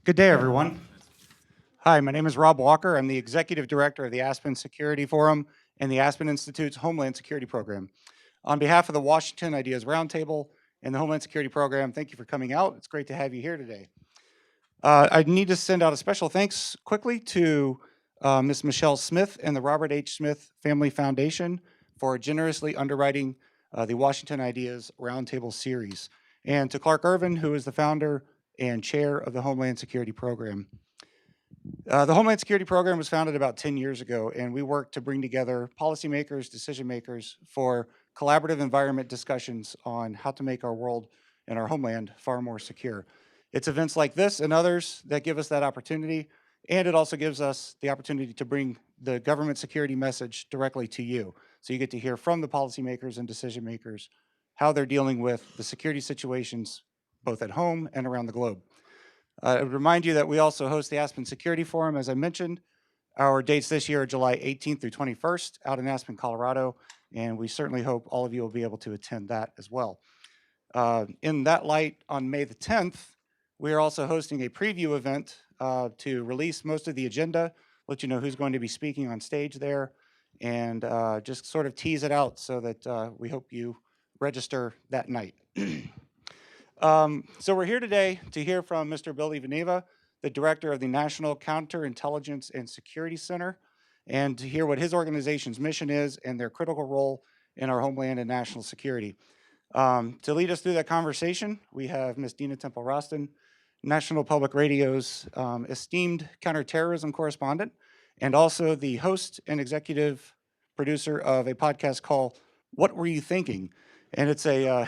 Good day, everyone. Hi, my name is Rob Walker. I'm the Executive Director of the Aspen Security Forum and the Aspen Institute's Homeland Security Program. On behalf of the Washington Ideas Roundtable and the Homeland Security Program, thank you for coming out. It's great to have you here today. I need to send out a special thanks quickly to Ms. Michelle Smith and the Robert H. Smith Family Foundation for generously underwriting the Washington Ideas Roundtable series, and to Clark Irvin, who is the founder and chair of the Homeland Security Program. The Homeland Security Program was founded about 10 years ago, and we work to bring together policymakers, decision makers for collaborative environment discussions on how to make our world and our homeland far more secure. It's events like this and others that give us that opportunity, and it also gives us the opportunity to bring the government security message directly to you. So you get to hear from the policymakers and decision makers how they're dealing with the security situations both at home and around the globe. I would remind you that we also host the Aspen Security Forum, as I mentioned. Our dates this year are July 18th through 21st out in Aspen, Colorado, and we certainly hope all of you will be able to attend that as well. In that light, on May the 10th, we are also hosting a preview event to release most of the agenda, let you know who's going to be speaking on stage there, and just sort of tease it out so that we hope you register that night. So we're here today to hear from Mr. Billy Veneva, the director of the National Counterintelligence and Security Center, and to hear what his organization's mission is and their critical role in our homeland and national security. To lead us through that conversation, we have Ms. Dina Temple-Roston, National Public Radio's esteemed counterterrorism correspondent, and also the host and executive producer of a podcast called What Were You Thinking? And it's a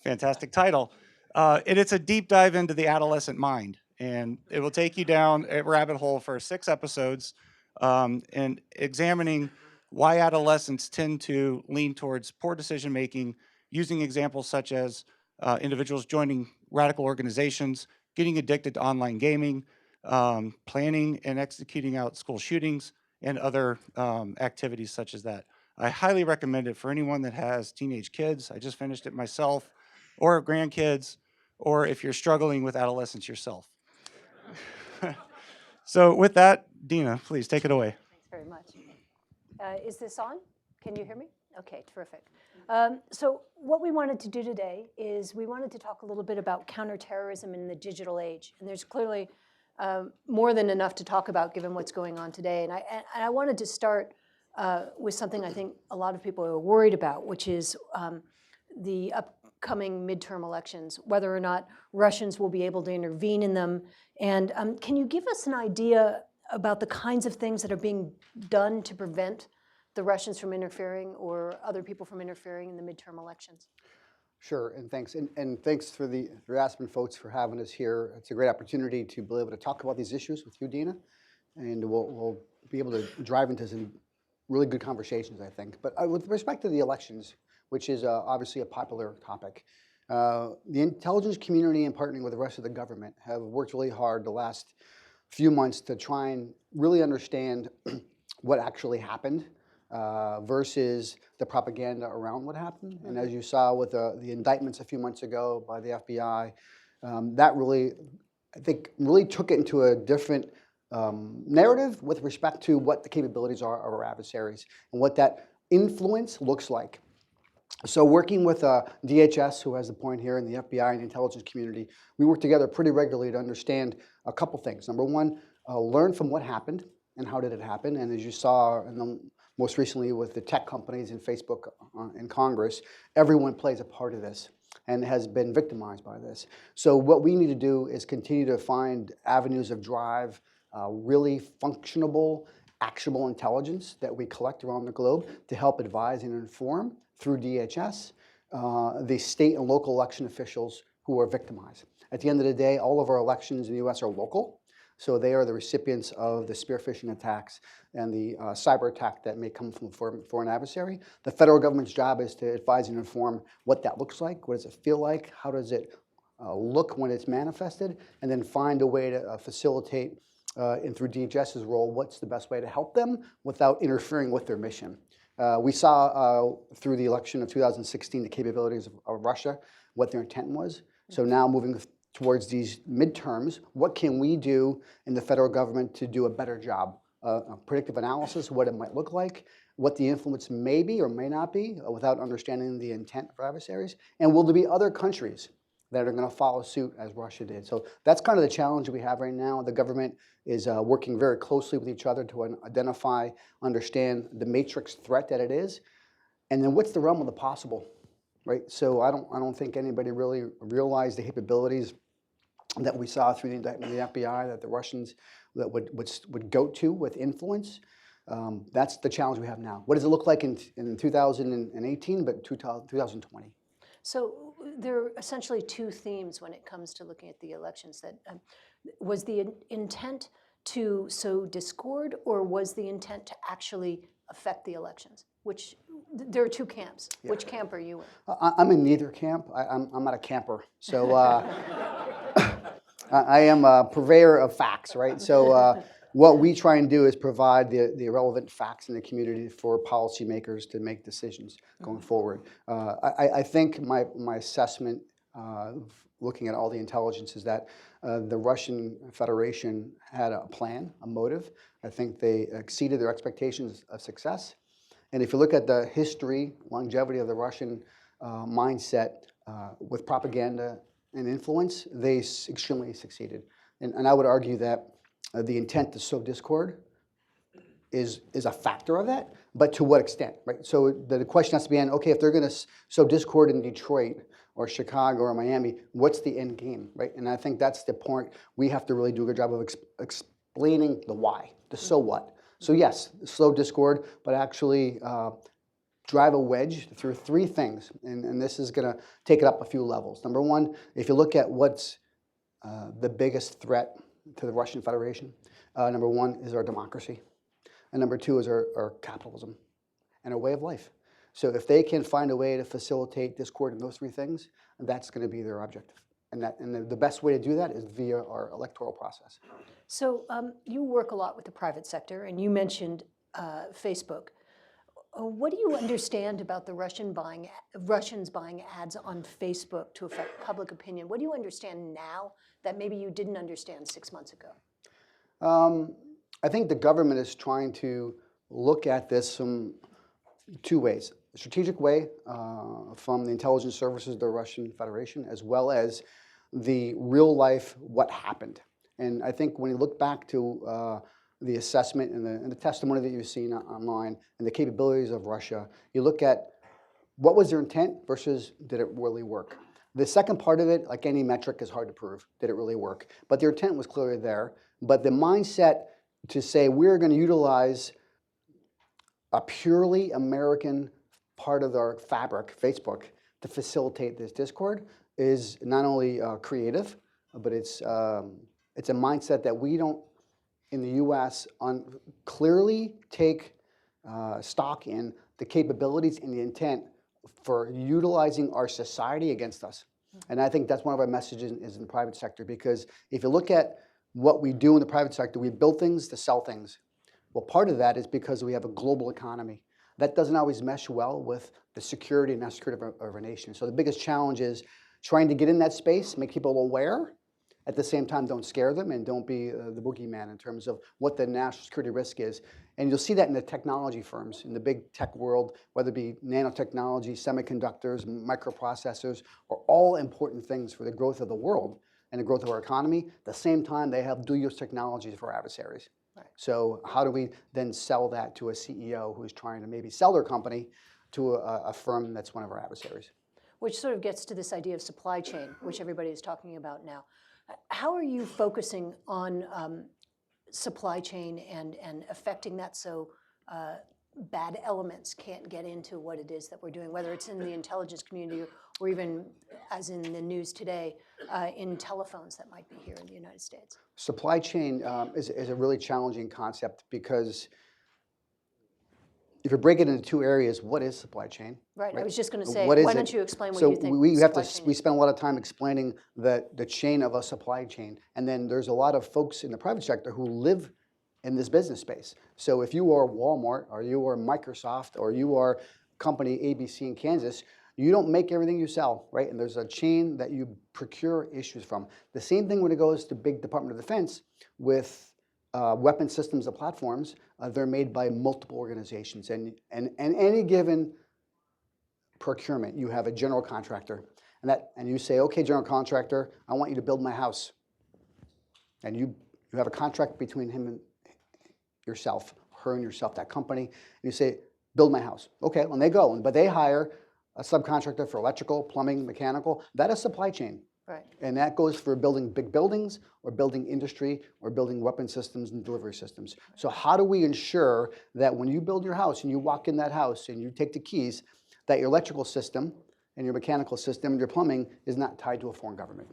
fantastic title. And it's a deep dive into the adolescent mind. And it will take you down a rabbit hole for 6 episodes and examining why adolescents tend to lean towards poor decision making, using examples such as individuals joining radical organizations, getting addicted to online gaming, planning and executing out school shootings, and other activities such as that. I highly recommend it for anyone that has teenage kids. I just finished it myself, or grandkids, or if you're struggling with adolescence yourself. So with that, Dina, please take it away. Thanks very much. Is this on? Can you hear me? Okay, terrific. So what we wanted to do today is we wanted to talk a little bit about counterterrorism in the digital age. And there's clearly more than enough to talk about given what's going on today. And I wanted to start with something I think a lot of people are worried about, which is the upcoming midterm elections, whether or not Russians will be able to intervene in them. And can you give us an idea about the kinds of things that are being done to prevent the Russians from interfering or other people from interfering in the midterm elections? Sure, and thanks. And thanks for the Aspen folks for having us here. It's a great opportunity to be able to talk about these issues with you, Dina, and we'll be able to drive into some really good conversations, I think. But with respect to the elections, which is obviously a popular topic, the intelligence community and partnering with the rest of the government have worked really hard the last few months to try and really understand what actually happened versus the propaganda around what happened. Mm-hmm. And as you saw with the indictments a few months ago by the FBI, that really, I think, really took it into a different narrative with respect to what the capabilities are of our adversaries and what that influence looks like. So working with DHS, who has the point here, and the FBI and the intelligence community, we work together pretty regularly to understand a couple things. Number one, learn from what happened and how did it happen. And as you saw most recently with the tech companies and Facebook in Congress, everyone plays a part of this and has been victimized by this. So what we need to do is continue to find avenues of drive, really functionable, actionable intelligence that we collect around the globe to help advise and inform through DHS, the state and local election officials who are victimized. At the end of the day, all of our elections in the US are local, so they are the recipients of the spear phishing attacks and the cyber attack that may come from a foreign adversary. The federal government's job is to advise and inform what that looks like, what does it feel like, how does it look when it's manifested, and then find a way to facilitate, and through DHS's role, what's the best way to help them without interfering with their mission. We saw through the election of 2016 the capabilities of Russia, what their intent was. So now moving towards these midterms. What can we do in the federal government to do a better job? Predictive analysis, what it might look like, what the influence may be or may not be without understanding the intent for adversaries, and will there be other countries that are going to follow suit as Russia did? So that's kind of the challenge we have right now. The government is working very closely with each other to identify, understand the matrix threat that it is, and then what's the realm of the possible, right? So I don't think anybody really realized the capabilities that we saw through the indictment of the FBI that the Russians that would go to with influence. That's the challenge we have now. What does it look like in 2018, but 2020? So there are essentially two themes when it comes to looking at the elections. That was the intent to sow discord, or was the intent to actually affect the elections? Which there are two camps. Yeah. Which camp are you in? I'm in neither camp. I'm not a camper. So I am a purveyor of facts, right? So what we try and do is provide the relevant facts in the community for policymakers to make decisions going forward. I think my assessment looking at all the intelligence is that the Russian Federation had a plan, a motive. I think they exceeded their expectations of success. And if you look at the history, longevity of the Russian mindset with propaganda and influence, they extremely succeeded. And I would argue that the intent to sow discord is a factor of that, but to what extent, right? So the question has to be, okay, if they're going to sow discord in Detroit or Chicago or Miami, what's the end game, right? And I think that's the point. We have to really do a good job of explaining the why, the so what. So yes, sow discord, but actually drive a wedge through three things, and this is going to take it up a few levels. Number one, if you look at what's the biggest threat to the Russian Federation, number one is our democracy, and number two is our capitalism and our way of life. So if they can find a way to facilitate discord in those three things, that's going to be their objective. And the best way to do that is via our electoral process. So you work a lot with the private sector, and you mentioned Facebook. What do you understand about the Russians buying ads on Facebook to affect public opinion? What do you understand now that maybe you didn't understand 6 months ago? I think the government is trying to look at this from two ways. A strategic way from the intelligence services of the Russian Federation, as well as the real life what happened. And I think when you look back to the assessment and the testimony that you've seen online and the capabilities of Russia, you look at what was their intent versus did it really work. The second part of it, like any metric, is hard to prove. Did it really work? But their intent was clearly there. But the mindset to say we're going to utilize a purely American part of our fabric, Facebook, to facilitate this discord is not only creative, but it's a mindset that we don't, in the U.S., clearly take stock in the capabilities and the intent for utilizing our society against us. And I think that's one of our messages is in the private sector, because if you look at what we do in the private sector, we build things to sell things. Well, part of that is because we have a global economy. That doesn't always mesh well with the security and national security of our nation. So the biggest challenge is trying to get in that space, make people aware. At the same time, don't scare them and don't be the boogeyman in terms of what the national security risk is. And you'll see that in the technology firms, in the big tech world, whether it be nanotechnology, semiconductors, microprocessors, are all important things for the growth of the world and the growth of our economy. At the same time, they have dual-use technologies for adversaries. Right. So how do we then sell that to a CEO who's trying to maybe sell their company to a firm that's one of our adversaries? Which sort of gets to this idea of supply chain, which everybody is talking about now. How are you focusing on supply chain and affecting that so bad elements can't get into what it is that we're doing, whether it's in the intelligence community or even, as in the news today, in telephones that might be here in the United States? Supply chain is a really challenging concept because if you break it into two areas, what is supply chain? Right. I was just going to say, why don't you explain what you think supply chain is? We spend a lot of time explaining the chain of a supply chain, and then there's a lot of folks in the private sector who live in this business space. So if you are Walmart, or you are Microsoft, or you are company ABC in Kansas, You don't make everything you sell, right? And there's a chain that you procure issues from. The same thing when it goes to big Department of Defense with weapon systems and platforms. They're made by multiple organizations. And any given procurement, you have a general contractor. And you say, okay, general contractor, I want you to build my house. And you have a contract between him and yourself, her and yourself, that company. And you say, build my house. Okay, when they go, but they hire a subcontractor for electrical, plumbing, mechanical. That is supply chain. Right. And that goes for building big buildings or building industry or building weapon systems and delivery systems. So how do we ensure that when you build your house and you walk in that house and you take the keys, that your electrical system and your mechanical system and your plumbing is not tied to a foreign government?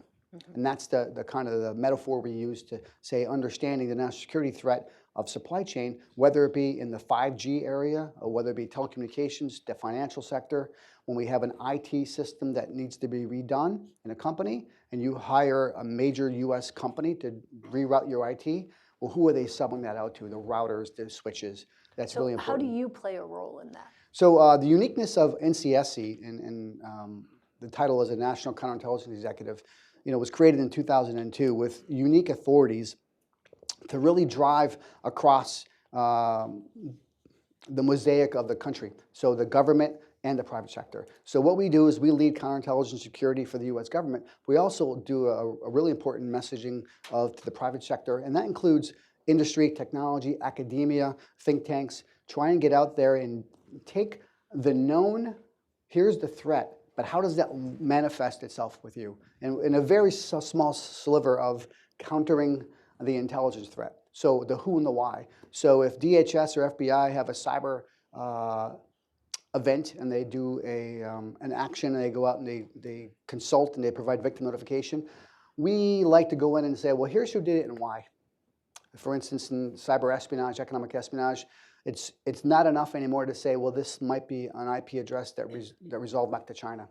And that's the kind of the metaphor we use to say understanding the national security threat of supply chain, whether it be in the 5G area or whether it be telecommunications, the financial sector. When we have an IT system that needs to be redone in a company and you hire a major US company to reroute your IT, well, who are they subbing that out to? The routers, the switches. That's really So how important. do you play a role in that? So the uniqueness of NCSC, and the title as a National Counterintelligence Executive, was created in 2002 with unique authorities to really drive across the mosaic of the country, so the government and the private sector. So what we do is we lead counterintelligence security for the U.S. government. We also do a really important messaging to the private sector, and that includes industry, technology, academia, think tanks. Try and get out there and take the known, here's the threat, but how does that manifest itself with you? And in a very small sliver of countering the intelligence threat. So the who and the why. So if DHS or FBI have a cyber event and they do an action and they go out and they consult and they provide victim notification, we like to go in and say, well, here's who did it and why. For instance, in cyber espionage, economic espionage, it's not enough anymore to say, well, this might be an IP address that resolved back to China.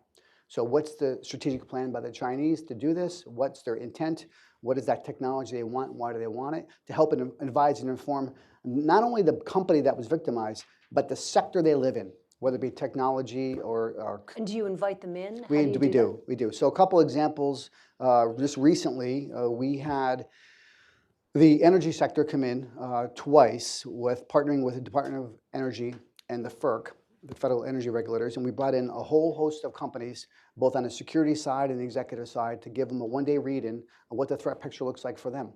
So what's the strategic plan by the Chinese to do this? What's their intent? What is that technology they want? Why do they want it? To help and advise and inform not only the company that was victimized, but the sector they live in, whether it be technology or And do you invite them in? How we do you we do. So a couple examples. Just recently, we had the energy sector come in twice with partnering with the Department of Energy and the FERC, the Federal Energy Regulators, and we brought in a whole host of companies, both on the security side and the executive side, to give them a one-day read-in of what the threat picture looks like for them,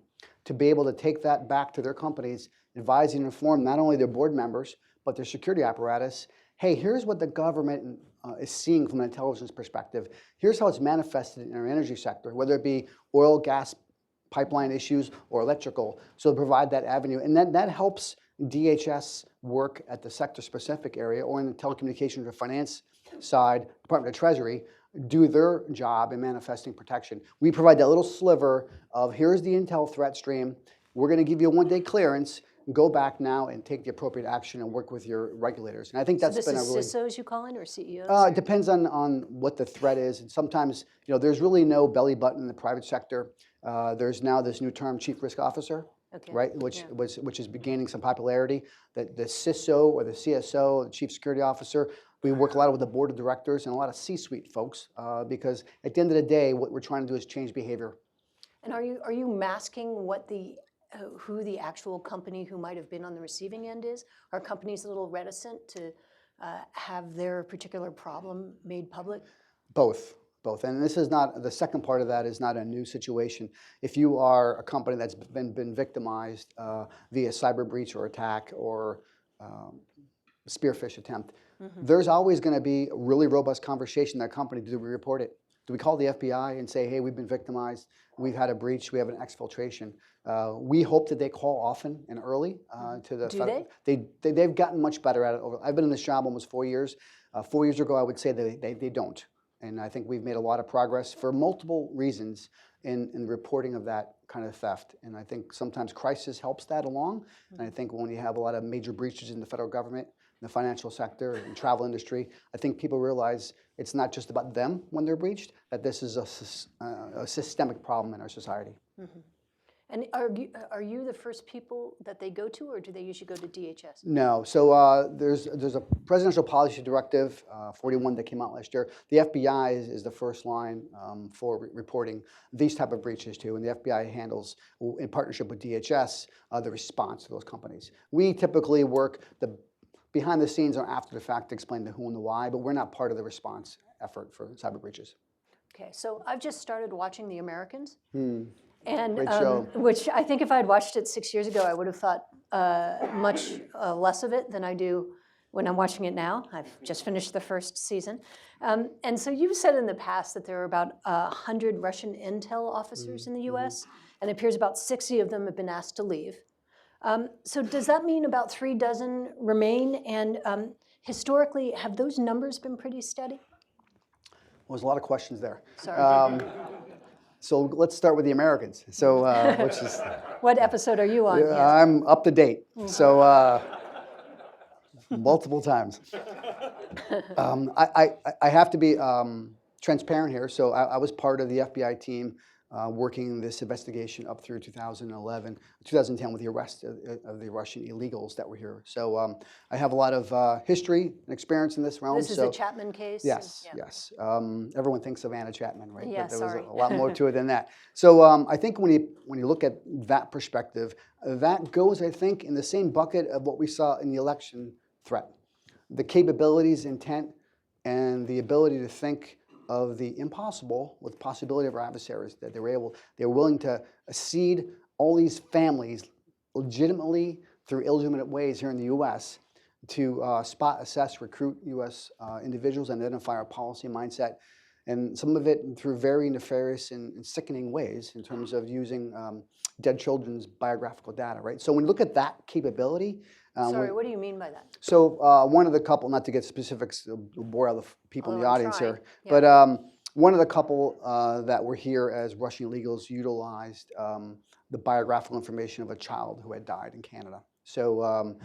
to be able to take that back to their companies, advise and inform not only their board members, but their security apparatus. Hey, here's what the government is seeing from an intelligence perspective. Here's how it's manifested in our energy sector, whether it be oil, gas, pipeline issues, or electrical. So provide that avenue. And that helps DHS work at the sector-specific area or in the telecommunications or finance side, Department of Treasury, do their job in manifesting protection. We provide that little sliver of here's the intel threat stream. We're going to give you a one-day clearance. Go back now and take the appropriate action and work with your regulators. And I think that's been a really... So this is CISOs you call in or CEOs? It depends on what the threat is. And sometimes, there's really no belly button in the private sector. There's now this new term, Chief Risk Officer, Okay. right? Which is gaining some popularity. The CISO or the CSO, the Chief Security Officer, we work a lot with the board of directors and a lot of C-suite folks because at the end of the day, what we're trying to do is change behavior. And are you masking what who the actual company who might have been on the receiving end is? Are companies a little reticent to have their particular problem made public? Both. And this is not, the second part of that is not a new situation. If you are a company that's been victimized via cyber breach or attack or spearfish attempt, there's always going to be a really robust conversation in that company. Do we report it? Do we call the FBI and say, hey, we've been victimized, we've had a breach, we have an exfiltration? We hope that they call often and early to the... Do they? They've gotten much better at it. I've been in this job almost 4 years. 4 years ago, I would say they don't. And I think we've made a lot of progress for multiple reasons in reporting of that kind of theft. And I think sometimes crisis helps that along. And I think when you have a lot of major breaches in the federal government, in the financial sector, and travel industry, I think people realize it's not just about them when they're breached, that this is a systemic problem in our society. And are you the first people that they go to, or do they usually go to DHS? No. So there's a presidential policy directive, 41, that came out last year. The FBI is the first line for reporting these type of breaches to, and the FBI handles, in partnership with DHS, the response to those companies. We typically work behind the scenes or after the fact to explain the who and the why, but we're not part of the response effort for cyber breaches. Okay, so I've just started watching The Americans. And Great show. which I think if I had watched it 6 years ago, I would have thought much less of it than I do when I'm watching it now. I've just finished the first season. And so you've said in the past that there are about 100 Russian intel officers in the US, and it appears about 60 of them have been asked to leave. So does that mean about 3 dozen remain? And historically, have those numbers been pretty steady? Well, there's a lot of questions there. Sorry. So let's start with the Americans. So which is What episode are you on? Yes. I'm up to date. So multiple times. I have to be transparent here. So I was part of the FBI team working this investigation up through 2010 with the arrest of the Russian illegals that were here. So I have a lot of history and experience in this realm. This is the Chapman case? Yes, Yeah. yes. Everyone thinks of Anna Chapman, right? Yeah, but there sorry. was a lot more to it than that. So I think when you look at that perspective, that goes, I think, in the same bucket of what we saw in the election threat. The capabilities, intent, and the ability to think of the impossible with possibility of our adversaries, that they were willing to seed all these families legitimately through illegitimate ways here in the U.S. to spot, assess, recruit U.S. individuals, and identify our policy mindset, and some of it through very nefarious and sickening ways in terms of using dead children's biographical data, right? So when you look at that capability. Sorry, what do you mean by that? So one of the couple, not to get specifics, bore out the people in the audience here, Yeah. but one of the couple that were here as Russian illegals utilized the biographical information of a child who had died in Canada. So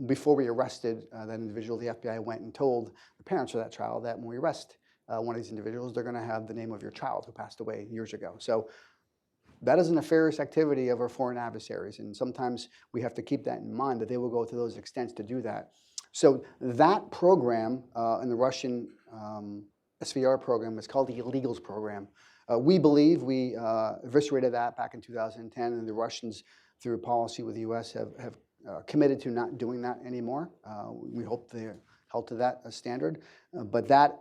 before we arrested that individual, the FBI went and told the parents of that child that when we arrest one of these individuals, they're going to have the name of your child who passed away years ago. So that is a nefarious activity of our foreign adversaries, and sometimes we have to keep that in mind, that they will go to those extents to do that. So that program in the Russian SVR program is called the Illegals Program. We believe we eviscerated that back in 2010, and the Russians, through policy with the U.S., have committed to not doing that anymore. We hope they're held to that standard, but that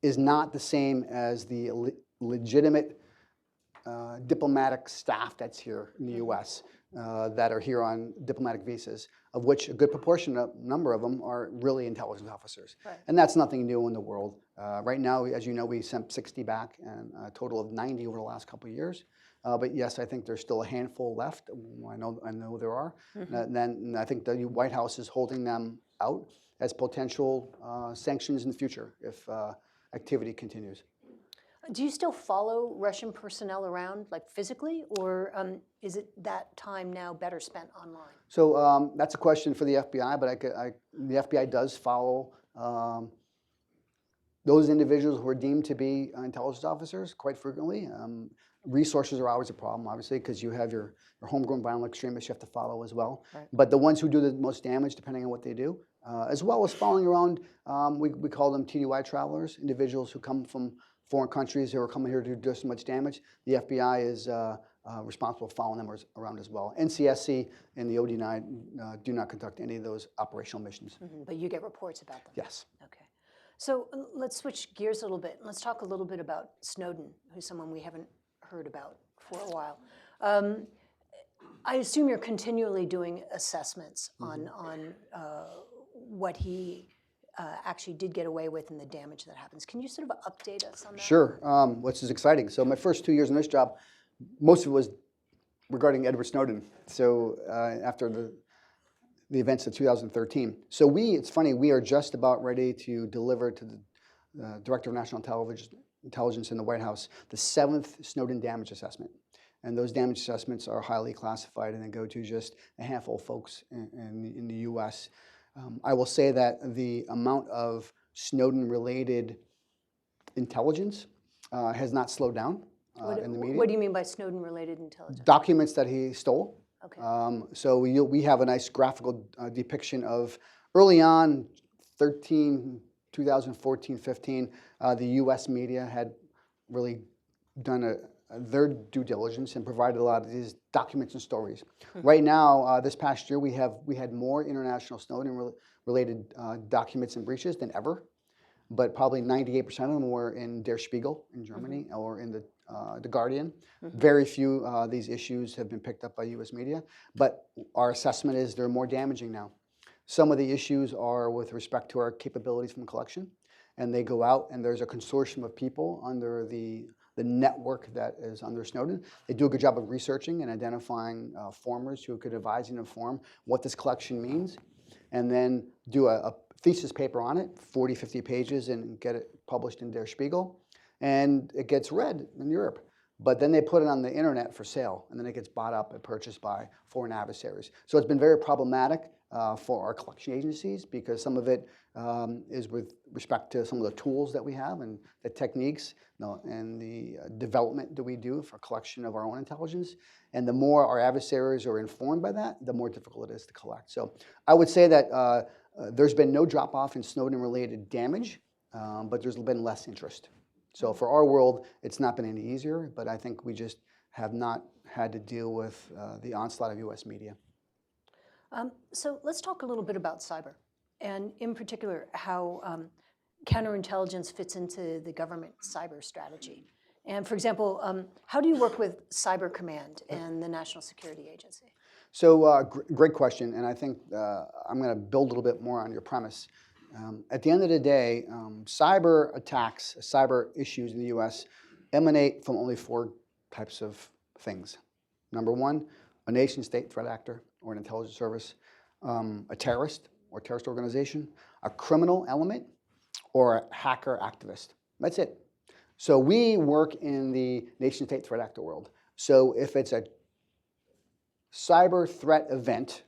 is not the same as the legitimate diplomatic staff that's here in the U.S. That are here on diplomatic visas, of which a good number of them are really intelligence officers. Right. And that's nothing new in the world. Right now, as you know, we sent 60 back and a total of 90 over the last couple of years. But yes, I think there's still a handful left. I know there are. And I think the White House is holding them out as potential sanctions in the future if activity continues. Do you still follow Russian personnel around, like physically, or is it that time now better spent online? So that's a question for the FBI, but the FBI does follow those individuals who are deemed to be intelligence officers quite frequently. Resources are always a problem, obviously, because you have your homegrown violent extremists you have to follow as well. Right. But the ones who do the most damage, depending on what they do, as well as following around, we call them TDY travelers, individuals who come from foreign countries who are coming here to do just as much damage. The FBI is responsible for following them around as well. NCSC and the OD9 do not conduct any of those operational missions. But you get reports about them? Yes. Okay. So let's switch gears a little bit. Let's talk a little bit about Snowden, who's someone we haven't heard about for a while. I assume you're continually doing assessments on what he actually did get away with and the damage that happens. Can you sort of update us on that? Sure, which is exciting. So my first 2 years in this job, most of it was regarding Edward Snowden. So after the events of 2013. So it's funny, we are just about ready to deliver to the Director of National Intelligence in the White House the 7th Snowden damage assessment. And those damage assessments are highly classified and they go to just a handful of folks in the U.S. I will say that the amount of Snowden-related intelligence has not slowed down. in the media. What do you mean by Snowden-related intelligence? Documents that he stole. Okay. So we have a nice graphical depiction of early on, 2014, 15, the U.S. media had really done their due diligence and provided a lot of these documents and stories. Right now, this past year, we had more international Snowden-related documents and breaches than ever, but probably 98% of them were in Der Spiegel in Germany or in the Guardian. Very few of these issues have been picked up by U.S. media, but our assessment is they're more damaging now. Some of the issues are with respect to our capabilities from collection, and they go out and there's a consortium of people under the network that is under Snowden. They do a good job of researching and identifying formers who could advise and inform what this collection means, and then do a thesis paper on it, 40, 50 pages, and get it published in Der Spiegel. And it gets read in Europe. But then they put it on the internet for sale, and then it gets bought up and purchased by foreign adversaries. So it's been very problematic for our collection agencies because some of it is with respect to some of the tools that we have and the techniques and the development that we do for collection of our own intelligence. And the more our adversaries are informed by that, the more difficult it is to collect. So I would say that there's been no drop-off in Snowden-related damage, but there's been less interest. So for our world, it's not been any easier, but I think we just have not had to deal with the onslaught of U.S. media. So let's talk a little bit about cyber, and in particular, how counterintelligence fits into the government cyber strategy. And for example, how do you work with Cyber Command and the National Security Agency? So great question, and I think I'm going to build a little bit more on your premise. At the end of the day, cyber attacks, cyber issues in the U.S. emanate from only 4 types of things. Number 1, a nation-state threat actor or an intelligence service, a terrorist or terrorist organization, a criminal element, or a hacker activist. That's it. So we work in the nation-state threat actor world. So if it's a cyber threat event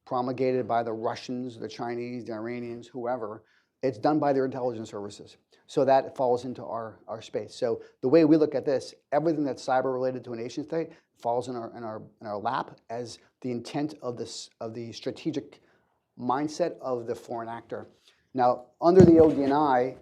promulgated by the Russians, the Chinese, the Iranians, whoever, it's done by their intelligence services. So that falls into our space. So the way we look at this, everything that's cyber related to a nation state falls in our lap as the intent of the strategic mindset of the foreign actor. Now, under the ODNI,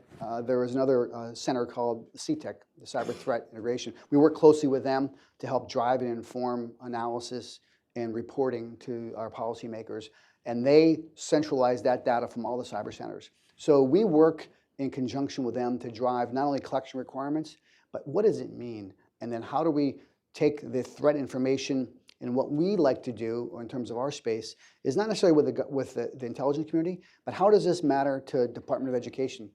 there is another center called CTEC, the Cyber Threat Integration. We work closely with them to help drive and inform analysis and reporting to our policymakers, and they centralize that data from all the cyber centers. So we work in conjunction with them to drive not only collection requirements, but what does it mean? And then how do we take the threat information, and what we like to do in terms of our space is not necessarily with the intelligence community, but how does this matter to Department of Education,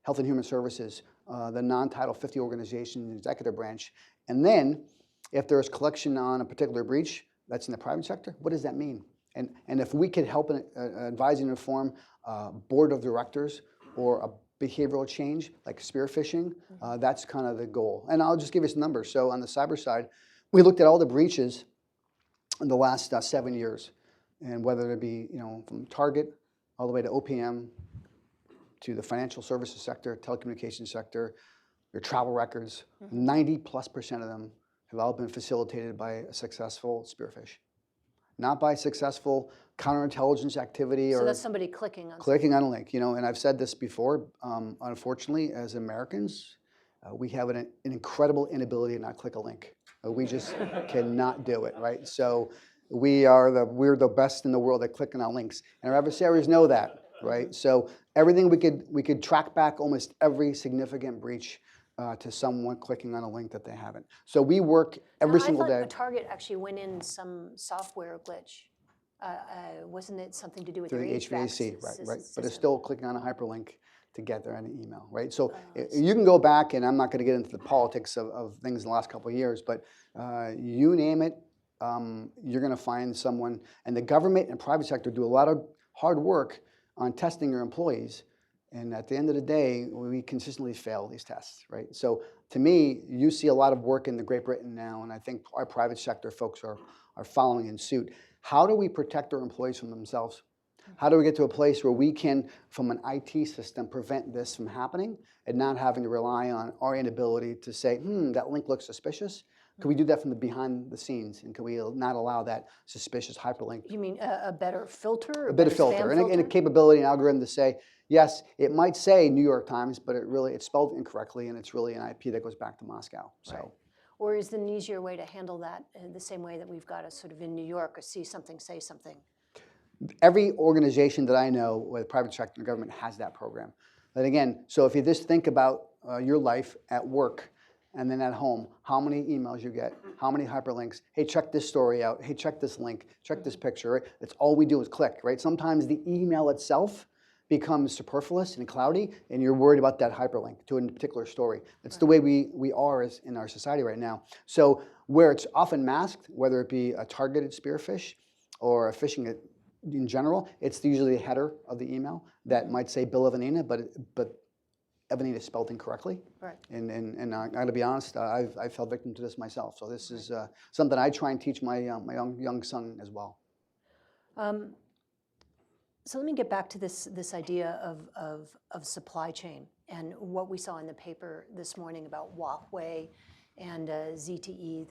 Health and Human Services, the non-Title 50 organizations, the executive branch, and then if there's collection on a particular breach that's in the private sector, what does that mean? And if we could help advise and inform board of directors or a behavioral change like spear phishing, that's kind of the goal. And I'll just give you some numbers. So on the cyber side, we looked at all the breaches in the last 7 years, and whether it be from Target all the way to OPM, to the financial services sector, telecommunications sector, your travel records, 90+% of them have all been facilitated by a successful spear phish. Not by successful counterintelligence activity So or that's somebody clicking on on a link. And I've said this before, unfortunately, as Americans, we have an incredible inability to not click a link. We just cannot do it, right? So we're the best in the world at clicking on links, and our adversaries know that, right? So everything we could track back almost every significant breach to someone clicking on a link that they haven't. So we work every single day. I thought Target actually went in some software glitch. Wasn't it something to do with Through their the HVAC, right? But it's still clicking on a hyperlink to get there on an email, right? So you can go back, and I'm not going to get into the politics of things in the last couple of years, but you name it, you're going to find someone. And the government and private sector do a lot of hard work on testing your employees. And at the end of the day, we consistently fail these tests, right? So to me, you see a lot of work in the Great Britain now, and I think our private sector folks are following in suit. How do we protect our employees from themselves? How do we get to a place where we can, from an IT system, prevent this from happening and not having to rely on our inability to say, that link looks suspicious? Can we do that from the behind the scenes? And can we not allow that suspicious hyperlink? You mean a better filter? A bit of better filter, spam and a filter? capability and algorithm to say, yes, it might say New York Times, but it's spelled incorrectly, and it's really an IP that goes back to Moscow. So. Right. Or is there an easier way to handle that in the same way that we've got a sort of in New York, or see something, say something? Every organization that I know, whether private sector or government, has that program. But again, so if you just think about your life at work and then at home, how many emails you get, how many hyperlinks, hey, check this story out, hey, check this link, check this picture, right? That's all we do is click, right? Sometimes the email itself becomes superfluous and cloudy, and you're worried about that hyperlink to a particular story. That's the way we are in our society right now. So where it's often masked, whether it be a targeted spearfish or a phishing in general, it's usually the header of the email that might say Bill Evanina, but Evanina is spelled incorrectly. Right. And I got to be honest, I've fell victim to this myself. So this is something I try and teach my my young son as well. So let me get back to this idea of supply chain and what we saw in the paper this morning about Huawei and ZTE,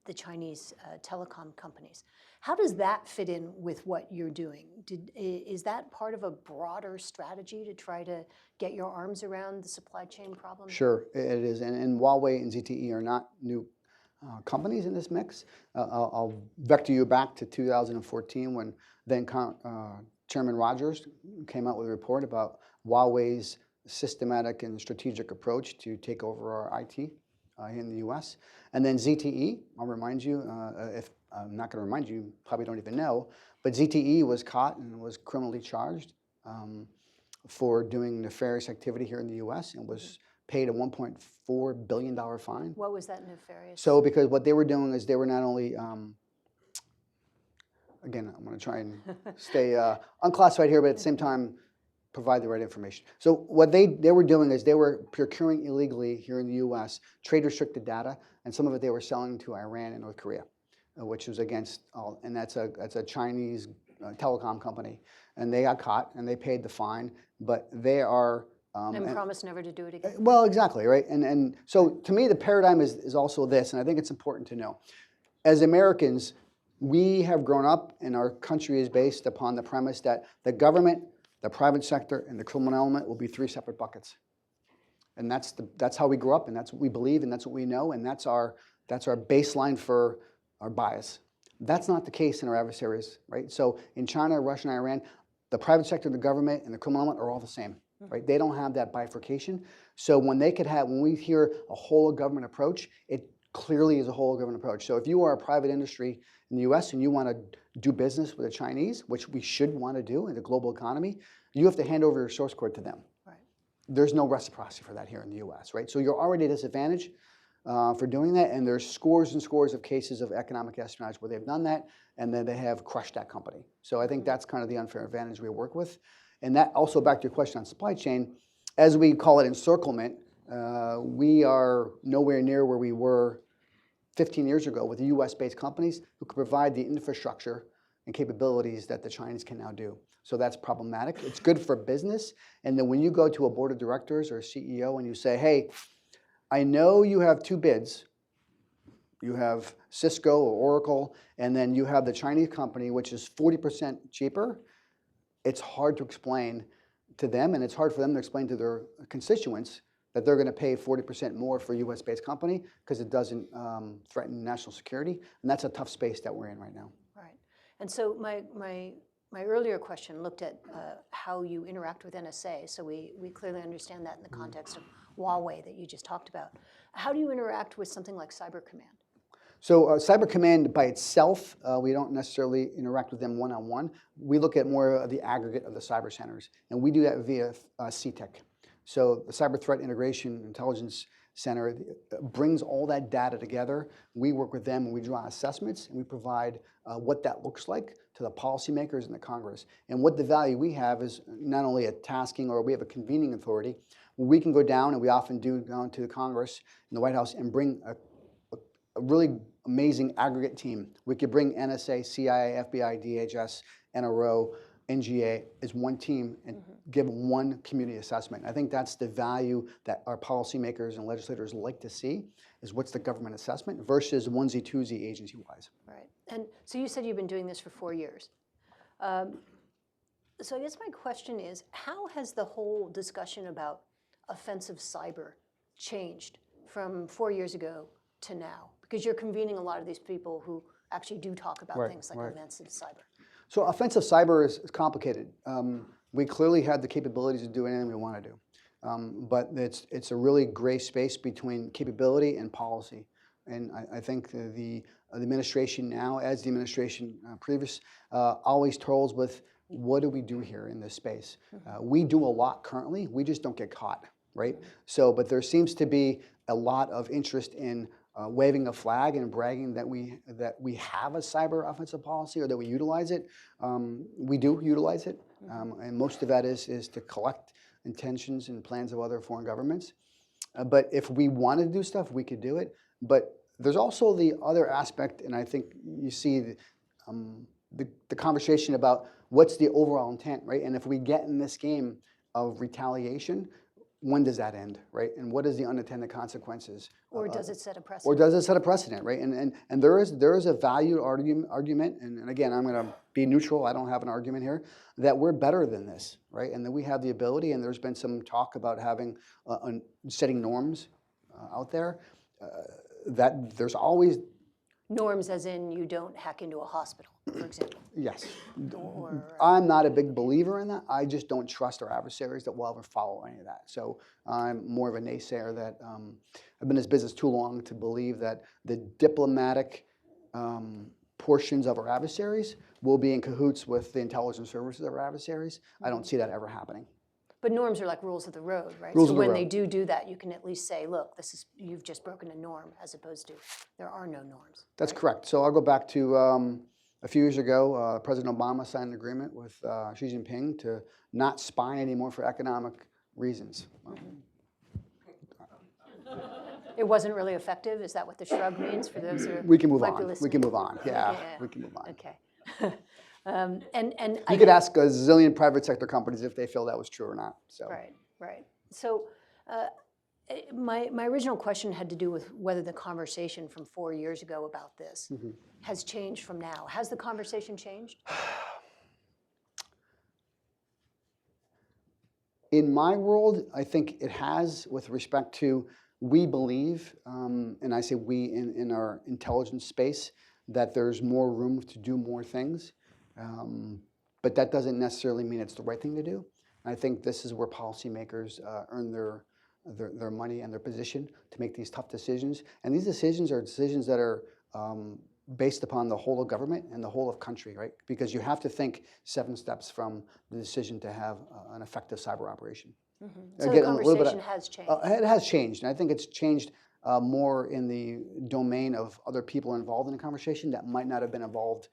the Chinese telecom companies. How does that fit in with what you're doing? Is that part of a broader strategy to try to get your arms around the supply chain problem? Sure, it is. And Huawei and ZTE are not new companies in this mix. I'll vector you back to 2014 when then Chairman Rogers came out with a report about Huawei's systematic and strategic approach to take over our IT in the U.S. And then ZTE, I'll remind you, if I'm not going to remind you, probably don't even know, but ZTE was caught and was criminally charged for doing nefarious activity here in the U.S. and was paid a $1.4 billion fine. What was that nefarious? So because what they were doing is they were not only, again, I'm going to try and stay unclassified here, but at the same time, provide the right information. So what they were doing is they were procuring illegally here in the U.S. trade restricted data, and some of it they were selling to Iran and North Korea, which was against all, and that's a Chinese telecom company, and they got caught and they paid the fine, but they are. And promise never to do it again. Well, exactly, right? And so to me, the paradigm is also this, and I think it's important to know. As Americans, we have grown up, and our country is based upon the premise that the government, the private sector, and the criminal element will be three separate buckets. And that's how we grew up, and that's what we believe, and that's what we know, and that's our baseline for our bias. That's not the case in our adversaries, right? So in China, Russia, and Iran, the private sector, the government, and the criminal element are all the same, right? They don't have that bifurcation. So when we hear a whole of government approach, it clearly is a whole of government approach. So if you are a private industry in the U.S. and you want to do business with the Chinese, which we should want to do in the global economy, you have to hand over your source code to them. Right. There's no reciprocity for that here in the U.S., right? So you're already at a disadvantage for doing that, and there's scores and scores of cases of economic espionage where they've done that, and then they have crushed that company. So I think that's kind of the unfair advantage we work with. And that also, back to your question on supply chain, as we call it encirclement, we are nowhere near where we were 15 years ago with the US-based companies who could provide the infrastructure and capabilities that the Chinese can now do. So that's problematic. It's good for business. And then when you go to a board of directors or a CEO and you say, hey, I know you have two bids. You have Cisco or Oracle, and then you have the Chinese company, which is 40% cheaper. It's hard to explain to them, and it's hard for them to explain to their constituents that they're going to pay 40% more for a US-based company because it doesn't threaten national security. And that's a tough space that we're in right now. Right. And so my earlier question looked at how you interact with NSA. So we clearly understand that in the context of Huawei that you just talked about. How do you interact with something like Cyber Command? So Cyber Command by itself, we don't necessarily interact with them one-on-one. We look at more of the aggregate of the cyber centers, and we do that via CTEC. So the Cyber Threat Integration Intelligence Center brings all that data together. We work with them and we draw assessments, and we provide what that looks like to the policymakers and the Congress. And what the value we have is not only a tasking, or we have a convening authority, where we can go down, and we often do go to the Congress and the White House and bring a really amazing aggregate team. We could bring NSA, CIA, FBI, DHS, NRO, NGA as one team and give one community assessment. I think that's the value that our policymakers and legislators like to see, is what's the government assessment versus onesie twosie agency-wise. Right. And so you said you've been doing this for 4 years. So I guess my question is, how has the whole discussion about offensive cyber changed from 4 years ago to now? Because you're convening a lot of these people who actually do talk about things like offensive cyber. So offensive cyber is complicated. We clearly have the capabilities to do anything we want to do. But it's a really gray space between capability and policy. And I think the administration now, as the administration previous, always trolls with, what do we do here in this space? We do a lot currently, we just don't get caught, right? So, but there seems to be a lot of interest in waving a flag and bragging that we have a cyber offensive policy, or that we utilize it. We do utilize it, and most of that is to collect intentions and plans of other foreign governments. But if we wanted to do stuff, we could do it. But there's also the other aspect, and I think you see the conversation about what's the overall intent, right? And if we get in this game of retaliation, when does that end, right? And what is the unintended consequences? Or does it set a precedent? Or does it set a precedent, right? And there is a value argument, and again, I'm going to be neutral. I don't have an argument here, that we're better than this, right? And that we have the ability. And there's been some talk about having setting norms out there. That there's always norms, as in you don't hack into a hospital, for example. Yes. Or, I'm not a big believer in that. I just don't trust our adversaries that will ever follow any of that. So I'm more of a naysayer that I've been in this business too long to believe that the diplomatic portions of our adversaries will be in cahoots with the intelligence services of our adversaries. I don't see that ever happening. But norms are like rules of the road, right? Rules so of the when road. they do that, you can at least say, look, you've just broken a norm, as opposed to there are no norms. That's correct. So I'll go back to a few years ago, President Obama signed an agreement with Xi Jinping to not spy anymore for economic reasons. It wasn't really effective? Is that what the shrug means for those who We can move might be on. We listening? can move on. Yeah, we can move on. Okay. And You could ask a zillion private sector companies if they feel that was true or not. So. Right. So my original question had to do with whether the conversation from 4 years ago about this has changed from now. Has the conversation changed? In my world, I think it has, with respect to, we believe, and I say we in our intelligence space, that there's more room to do more things. But that doesn't necessarily mean it's the right thing to do. And I think this is where policymakers earn their money and their position to make these tough decisions. And these decisions are decisions that are based upon the whole of government and the whole of country, right? Because you have to think 7 steps from the decision to have an effective cyber operation. So the conversation has changed. It has changed, and I think it's changed more in the domain of other people involved in the conversation that might not have been involved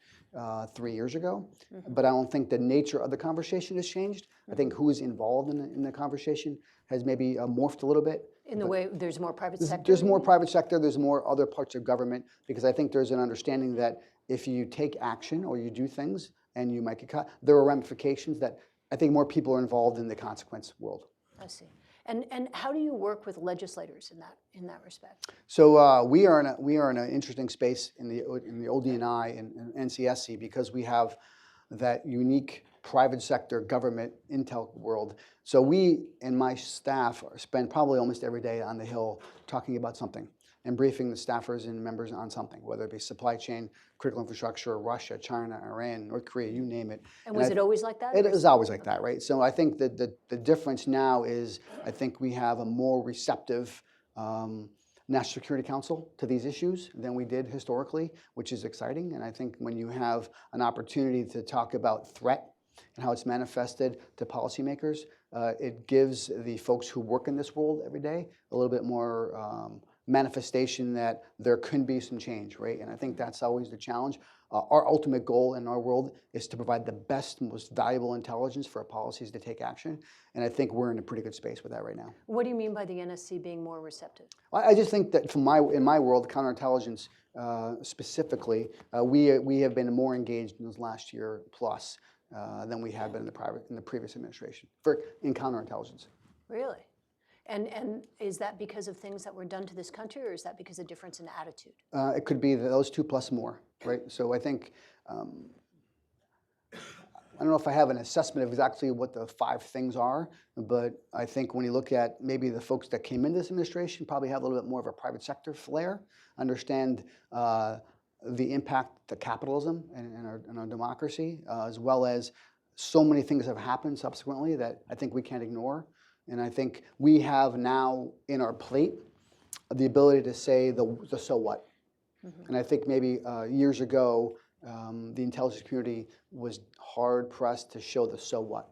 3 years ago. But I don't think the nature of the conversation has changed. I think who is involved in the conversation has maybe morphed a little bit. In the way there's more private sector? There's more private sector, there's more other parts of government, because I think there's an understanding that if you take action or you do things and you might get caught, there are ramifications that I think more people are involved in the consequence world. I see. And how do you work with legislators in that respect? So we are in an interesting space in the ODNI and NCSC, because we have that unique private sector government intel world. So we and my staff spend probably almost every day on the Hill talking about something and briefing the staffers and members on something, whether it be supply chain, critical infrastructure, Russia, China, Iran, North Korea, you name it. And was it always like that? It is always like that, right? So I think that the difference now is I think we have a more receptive National Security Council to these issues than we did historically, which is exciting. And I think when you have an opportunity to talk about threat and how it's manifested to policymakers, it gives the folks who work in this world every day a little bit more manifestation that there can be some change, right? And I think that's always the challenge. Our ultimate goal in our world is to provide the best, most valuable intelligence for our policies to take action. And I think we're in a pretty good space with that right now. What do you mean by the NSC being more receptive? I just think that in my world, counterintelligence specifically, we have been more engaged in this last year plus than we have been in the previous administration in counterintelligence. Really? And is that because of things that were done to this country, or is that because of difference in attitude? It could be those two plus more, right? So I think, I don't know if I have an assessment of exactly what the 5 things are, but I think when you look at maybe the folks that came into this administration probably have a little bit more of a private sector flair, understand the impact to capitalism and our democracy, as well as so many things have happened subsequently that I think we can't ignore. And I think we have now in our plate the ability to say the so what. And I think maybe years ago, the intelligence community was hard pressed to show the so what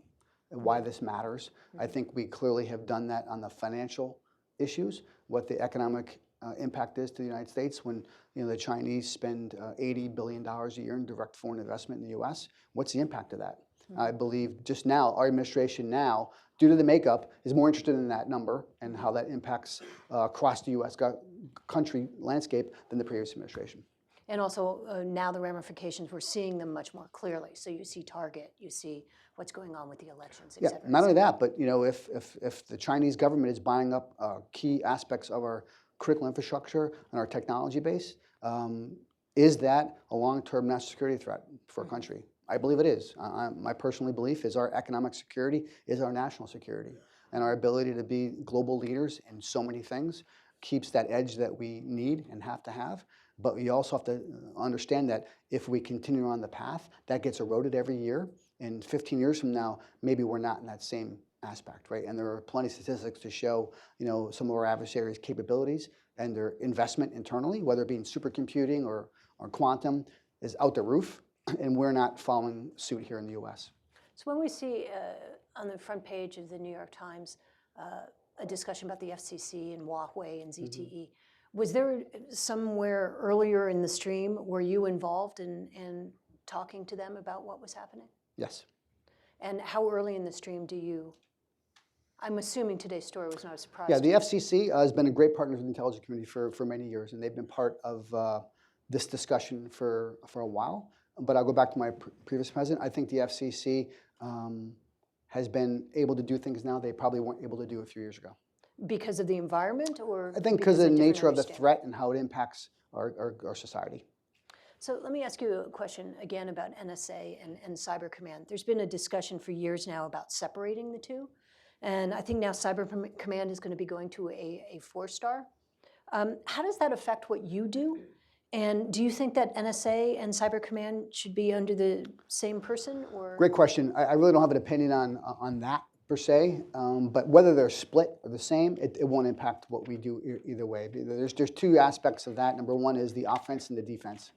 and why this matters. I think we clearly have done that on the financial issues, what the economic impact is to the United States when the Chinese spend $80 billion a year in direct foreign investment in the U.S. What's the impact of that? I believe just now, our administration now, due to the makeup, is more interested in that number and how that impacts across the U.S. country landscape than the previous administration. And also now the ramifications, we're seeing them much more clearly. So you see Target, you see what's going on with the elections, et cetera. Not only that, but if the Chinese government is buying up key aspects of our critical infrastructure and our technology base, is that a long-term national security threat for a country? I believe it is. My personal belief is our economic security is our national security. And our ability to be global leaders in so many things keeps that edge that we need and have to have. But we also have to understand that if we continue on the path, that gets eroded every year. And 15 years from now, maybe we're not in that same aspect, right? And there are plenty of statistics to show, some of our adversaries' capabilities and their investment internally, whether it be in supercomputing or quantum, is out the roof. And we're not following suit here in the U.S. So when we see on the front page of the New York Times a discussion about the FCC and Huawei and ZTE, was there somewhere earlier in the stream, were you involved in talking to them about what was happening? Yes. And how early in the stream I'm assuming today's story was not a surprise. Yeah, the FCC has been a great partner with the intelligence community for many years, and they've been part of this discussion for a while. But I'll go back to my previous president. I think the FCC has been able to do things now they probably weren't able to do a few years ago. Because of the environment, or I think because of the nature of the threat and how it impacts our society. So let me ask you a question again about NSA and Cyber Command. There's been a discussion for years now about separating the two. And I think now Cyber Command is going to be going to a 4-star. How does that affect what you do? And do you think that NSA and Cyber Command should be under the same person? Or? Great question. I really don't have an opinion on that per se, but whether they're split or the same, it won't impact what we do either way. There's 2 aspects of that. Number 1 is the offense and the defense.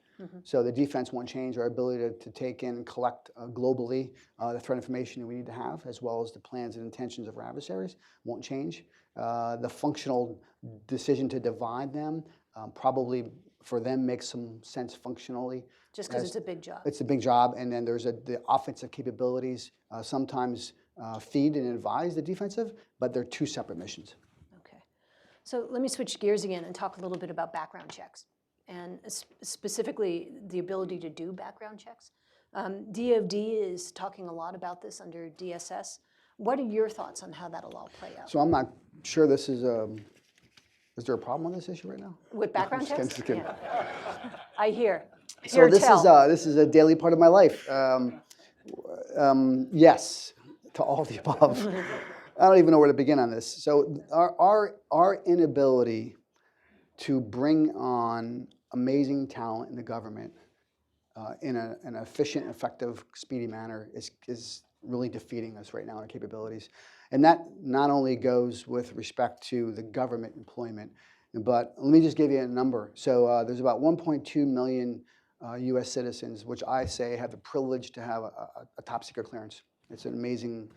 So the defense won't change. Our ability to take in and collect globally the threat information we need to have, as well as the plans and intentions of our adversaries, won't change. The functional decision to divide them probably for them makes some sense functionally. Just because it's a big job. It's a big job, and then there's the offensive capabilities sometimes feed and advise the defensive, but they're 2 separate missions. Okay. So let me switch gears again and talk a little bit about background checks, and specifically the ability to do background checks. DoD is talking a lot about this under DSS. What are your thoughts on how that'll all play out? So I'm not sure this is there a problem on this issue right now? With background checks? Just kidding. Yeah. I hear. So this is a daily part of my life. Yes, to all the above. I don't even know where to begin on this. So our inability to bring on amazing talent in the government in an efficient, effective, speedy manner is really defeating us right now in our capabilities. And that not only goes with respect to the government employment, but let me just give you a number. So there's about 1.2 million U.S. citizens, which I say have the privilege to have a top secret clearance. It's an amazing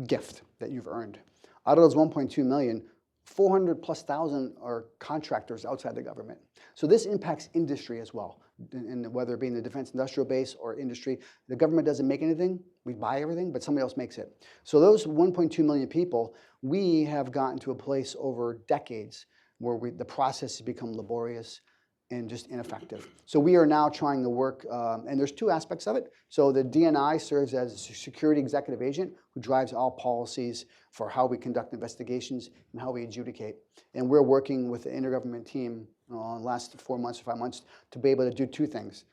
gift that you've earned. Out of those 1.2 million, 400,000+ are contractors outside the government. So this impacts industry as well, and whether it be in the defense industrial base or industry. The government doesn't make anything, we buy everything, but somebody else makes it. So those 1.2 million people, we have gotten to a place over decades where the process has become laborious, and just ineffective. So we are now trying to work, and there's two aspects of it. So the DNI serves as a security executive agent who drives all policies for how we conduct investigations and how we adjudicate. And we're working with the intergovernment team in the last 4 months or 5 months to be able to do two things.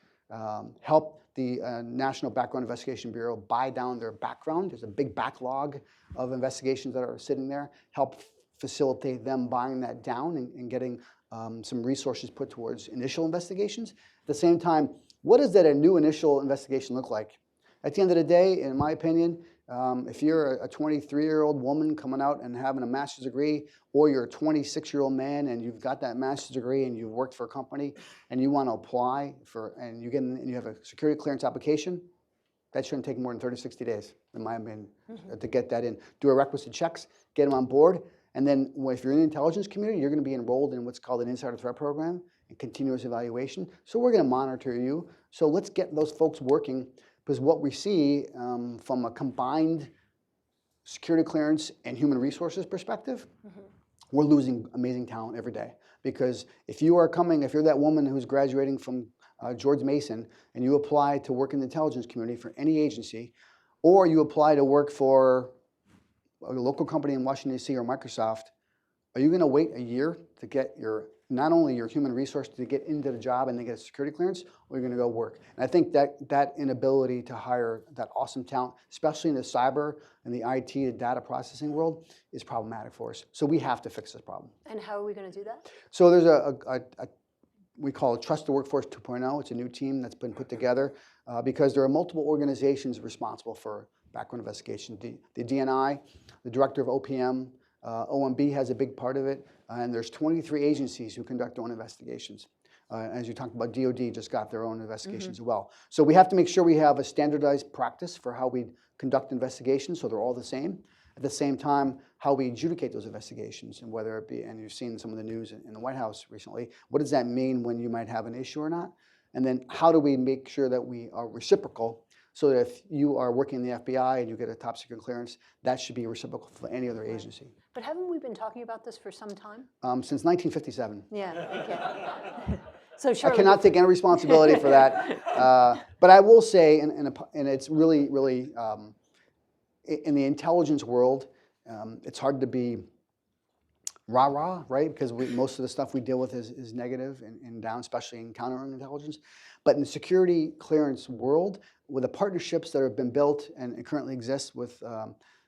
Help the National Background Investigation Bureau buy down their background. There's a big backlog of investigations that are sitting there. Help facilitate them buying that down and getting some resources put towards initial investigations. At the same time, what does that a new initial investigation look like? At the end of the day, in my opinion, if you're a 23-year-old woman coming out and having a master's degree, or you're a 26-year-old man and you've got that master's degree and you've worked for a company and you want to apply for, and you have a security clearance application, that shouldn't take more than 30 to 60 days, in my opinion, to get that in. Do a requisite checks, get them on board, and then if you're in the intelligence community, you're going to be enrolled in what's called an insider threat program and continuous evaluation. So we're going to monitor you. So let's get those folks working, because what we see from a combined security clearance and human resources perspective, we're losing amazing talent every day. Because if you're that woman who's graduating from George Mason and you apply to work in the intelligence community for any agency, or you apply to work for a local company in Washington, D.C. or Microsoft, are you going to wait a year to get not only your human resource to get into the job and then get a security clearance, or you're going to go work? And I think that inability to hire that awesome talent, especially in the cyber and the IT and data processing world, is problematic for us. So we have to fix this problem. And how are we going to do that? So there's we call it Trust the Workforce 2.0. It's a new team that's been put together because there are multiple organizations responsible for background investigation. The DNI, the director of OPM, OMB has a big part of it, and there's 23 agencies who conduct their own investigations. As you talked about, DOD just got their own investigations as well. So we have to make sure we have a standardized practice for how we conduct investigations so they're all the same. At the same time, how we adjudicate those investigations, and whether it be, and you've seen some of the news in the White House recently, what does that mean when you might have an issue or not? And then how do we make sure that we are reciprocal, so that if you are working in the FBI and you get a top secret clearance, that should be reciprocal for any other agency. But haven't we been talking about this for some time? Since 1957. Yeah, okay. So sure. I cannot take any responsibility for that. But I will say, and it's really, really, in the intelligence world, it's hard to be rah-rah, right? Because most of the stuff we deal with is negative and down, especially in counterintelligence. But in the security clearance world, with the partnerships that have been built and currently exist with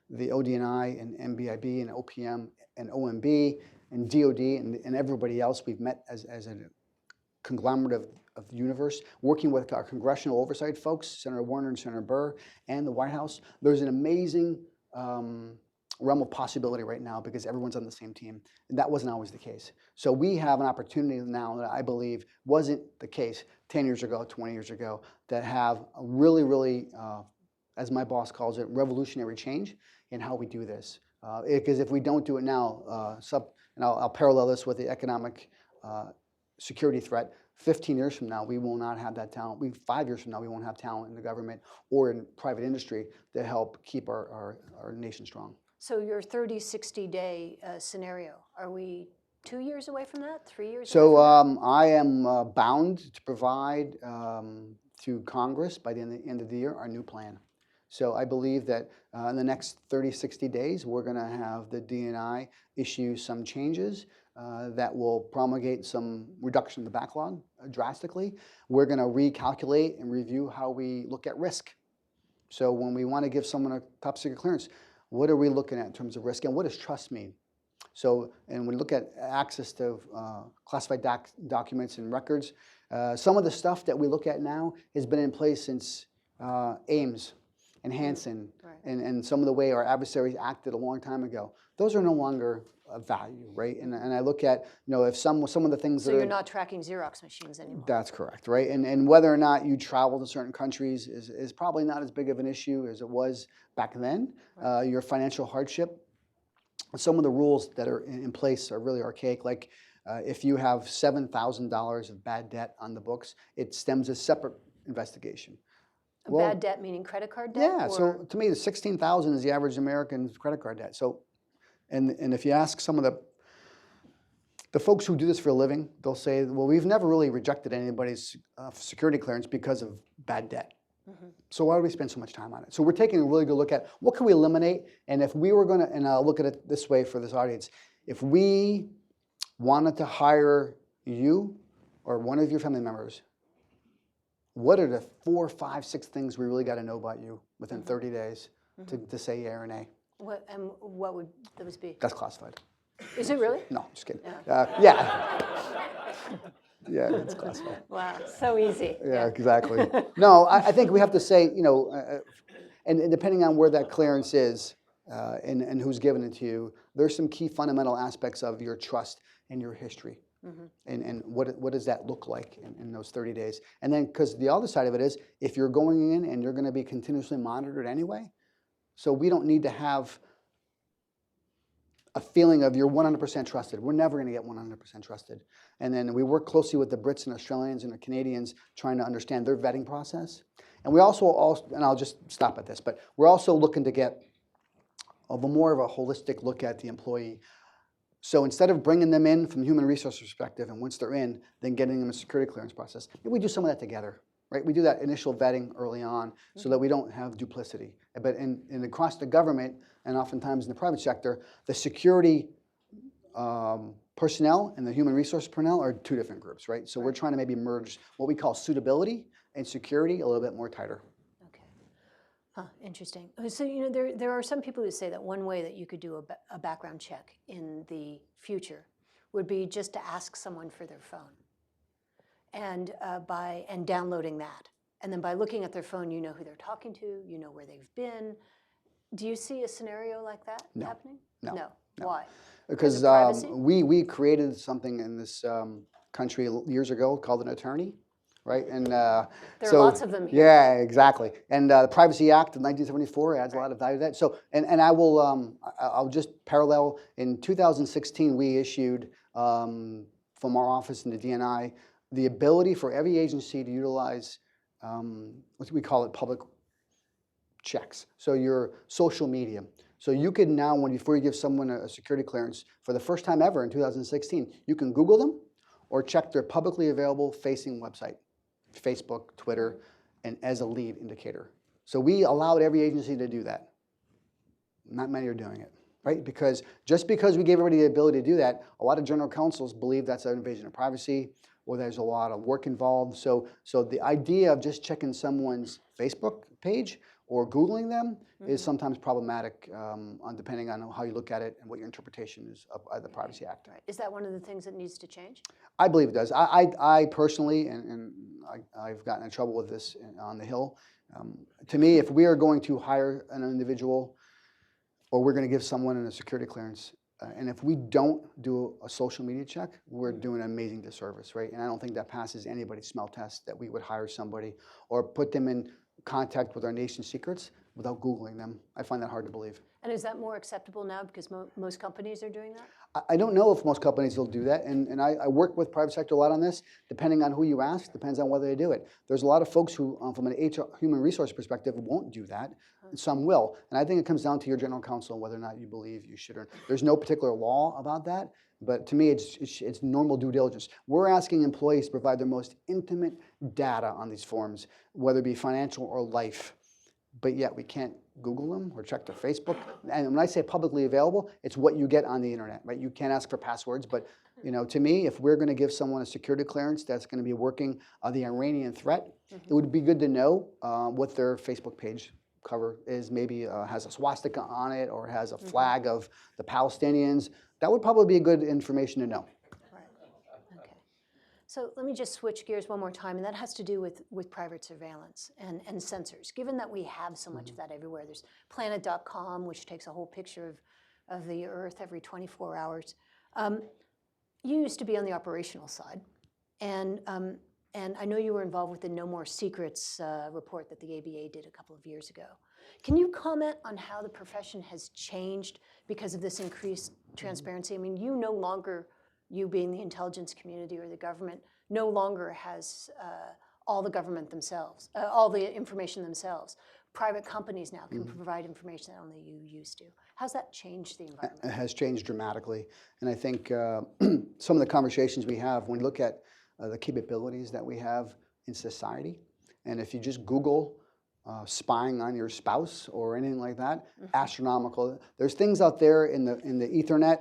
the ODNI and MBIB and OPM and OMB and DOD and everybody else we've met as a conglomerate of the universe, working with our congressional oversight folks, Senator Warner and Senator Burr, and the White House, there's an amazing realm of possibility right now because everyone's on the same team. And that wasn't always the case. So we have an opportunity now that I believe wasn't the case 10 years ago, 20 years ago, that have a really, really, as my boss calls it, revolutionary change in how we do this. Because if we don't do it now, and I'll parallel this with the economic security threat, 15 years from now, we will not have that talent. 5 years from now, we won't have talent in the government or in private industry to help keep our nation strong. So your 30, 60-day scenario, are we 2 years away from that, 3 years So away from that? I am bound to provide to Congress by the end of the year our new plan. So I believe that in the next 30, 60 days, we're going to have the DNI issue some changes that will promulgate some reduction in the backlog drastically. We're going to recalculate and review how we look at risk. So when we want to give someone a top secret clearance, what are we looking at in terms of risk, and what does trust mean? So, and when we look at access to classified documents and records, some of the stuff that we look at now has been in place since Ames and Hansen, Right. and some of the way our adversaries acted a long time ago. Those are no longer of value, right? And I look at, if some of the things So that you're are, not tracking Xerox machines anymore? that's correct, right? And whether or not you travel to certain countries is probably not as big of an issue as it was back then. Right. Your financial hardship, some of the rules that are in place are really archaic. Like if you have $7,000 of bad debt on the books, it stems a separate investigation. Bad debt meaning credit card debt? Yeah, so to me, the $16,000 is the average American credit card debt. So, and if you ask some of the folks who do this for a living, they'll say, well, we've never really rejected anybody's security clearance because of bad debt. So why do we spend so much time on it? So we're taking a really good look at what can we eliminate, and if we were going to, and I'll look at it this way for this audience, if we wanted to hire you or one of your family members, what are the 4, 5, 6 things we really got to know about you within 30 days to say yeah or nay? What would those be? That's classified. Is it really? No, just kidding. Yeah. Yeah. Yeah, it's classified. Wow, so easy. Yeah, exactly. No, I think we have to say, and depending on where that clearance is and who's given it to you, there's some key fundamental aspects of your trust and your history. And what does that look like in those 30 days? And then, because the other side of it is, if you're going in and you're going to be continuously monitored anyway, so we don't need to have a feeling of you're 100% trusted. We're never going to get 100% trusted. And then we work closely with the Brits and Australians and the Canadians trying to understand their vetting process. And we also, and I'll just stop at this, but we're also looking to get more of a holistic look at the employee. So instead of bringing them in from a human resource perspective, and once they're in, then getting them a security clearance process, maybe we do some of that together, right? We do that initial vetting early on so that we don't have duplicity. But across the government, and oftentimes in the private sector, the security personnel and the human resource personnel are 2 different groups, right? So we're trying to maybe merge what we call suitability and security a little bit more tighter. Interesting. So, there are some people who say that one way that you could do a background check in the future would be just to ask someone for their phone, and downloading that, and then by looking at their phone, you know who they're talking to, you know where they've been. Do you see a scenario like that happening? No. Why? Because we created something in this country years ago called an attorney. Right, and there are lots of them here. Yeah, exactly. And the Privacy Act of 1974 adds a lot of value to that. So, and I'll just parallel. In 2016, we issued from our office in the DNI the ability for every agency to utilize what we call it public checks. So your social media. So you can now, before you give someone a security clearance, for the first time ever in 2016, you can Google them or check their publicly available facing website. Facebook, Twitter, and as a lead indicator. So we allowed every agency to do that. Not many are doing it, right? Because just because we gave everybody the ability to do that, a lot of general counsels believe that's an invasion of privacy, or there's a lot of work involved. So the idea of just checking someone's Facebook page or Googling them is sometimes problematic, depending on how you look at it and what your interpretation is of the Privacy Act. Right. Is that one of the things that needs to change? I believe it does. I personally, and I've gotten in trouble with this on the Hill. To me, if we are going to hire an individual or we're going to give someone a security clearance, and if we don't do a social media check, we're doing an amazing disservice, right? And I don't think that passes anybody's smell test that we would hire somebody or put them in contact with our nation's secrets without Googling them. I find that hard to believe. And is that more acceptable now because most companies are doing that? I don't know if most companies will do that, and I work with private sector a lot on this. Depending on who you ask, depends on whether they do it. There's a lot of folks who, from an human resource perspective, won't do that, and some will. And I think it comes down to your general counsel whether or not you believe you should. Or there's no particular law about that, but to me, it's normal due diligence. We're asking employees to provide their most intimate data on these forms, whether it be financial or life, but yet we can't Google them or check their Facebook. And when I say publicly available, it's what you get on the internet, right? You can't ask for passwords, but to me, if we're going to give someone a security clearance that's going to be working on the Iranian threat, it would be good to know what their Facebook page cover is. Maybe has a swastika on it or has a flag of the Palestinians. That would probably be good information to know. So let me just switch gears one more time, and that has to do with private surveillance and sensors. Given that we have so much of that everywhere, there's planet.com, which takes a whole picture of the Earth every 24 hours. You used to be on the operational side, and I know you were involved with the No More Secrets report that the ABA did a couple of years ago. Can you comment on how the profession has changed because of this increased transparency? I mean, you being the intelligence community or the government, no longer has all the government themselves, all the information themselves. private companies now can provide information that only you used to. How's that changed the environment? It has changed dramatically. And I think some of the conversations we have, when we look at the capabilities that we have in society, and if you just Google spying on your spouse or anything like that, astronomical. There's things out there in the Ethernet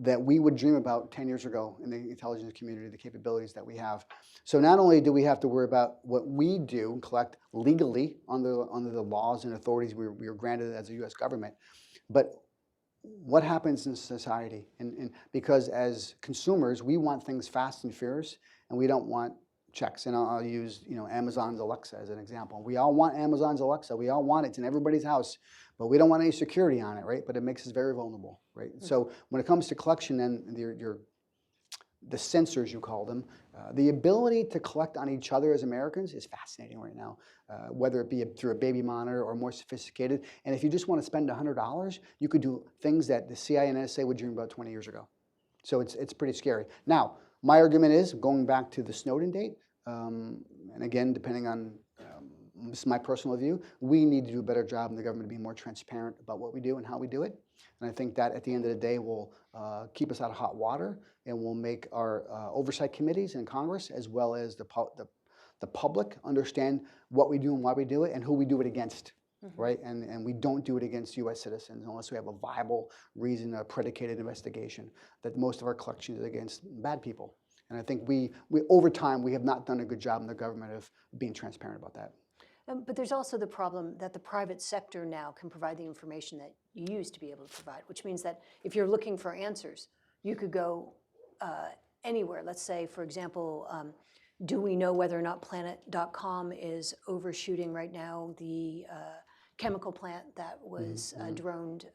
that we would dream about 10 years ago in the intelligence community, the capabilities that we have. So not only do we have to worry about what we do and collect legally under the laws and authorities we are granted as a U.S. government, but what happens in society? And because as consumers, we want things fast and furious, and we don't want checks. And I'll use Amazon's Alexa as an example. We all want Amazon's Alexa. We all want it. It's in everybody's house, but we don't want any security on it, right? But it makes us very vulnerable, right? So when it comes to collection and the sensors, you call them, the ability to collect on each other as Americans is fascinating right now, whether it be through a baby monitor or more sophisticated. And if you just want to spend $100, you could do things that the CIA and NSA would dream about 20 years ago. So it's pretty scary. Now, my argument is, going back to the Snowden date, and again, depending on, this is my personal view, we need to do a better job in the government to be more transparent about what we do and how we do it. And I think that at the end of the day will keep us out of hot water, and will make our oversight committees in Congress, as well as the public, understand what we do and why we do it and who we do it against. Right? And we don't do it against U.S. citizens unless we have a viable reason, a predicated investigation, that most of our collection is against bad people. And I think we over time, we have not done a good job in the government of being transparent about that. But there's also the problem that the private sector now can provide the information that you used to be able to provide, which means that if you're looking for answers, you could go anywhere. Let's say, for example, do we know whether or not Planet.com is overshooting right now the chemical plant that was droned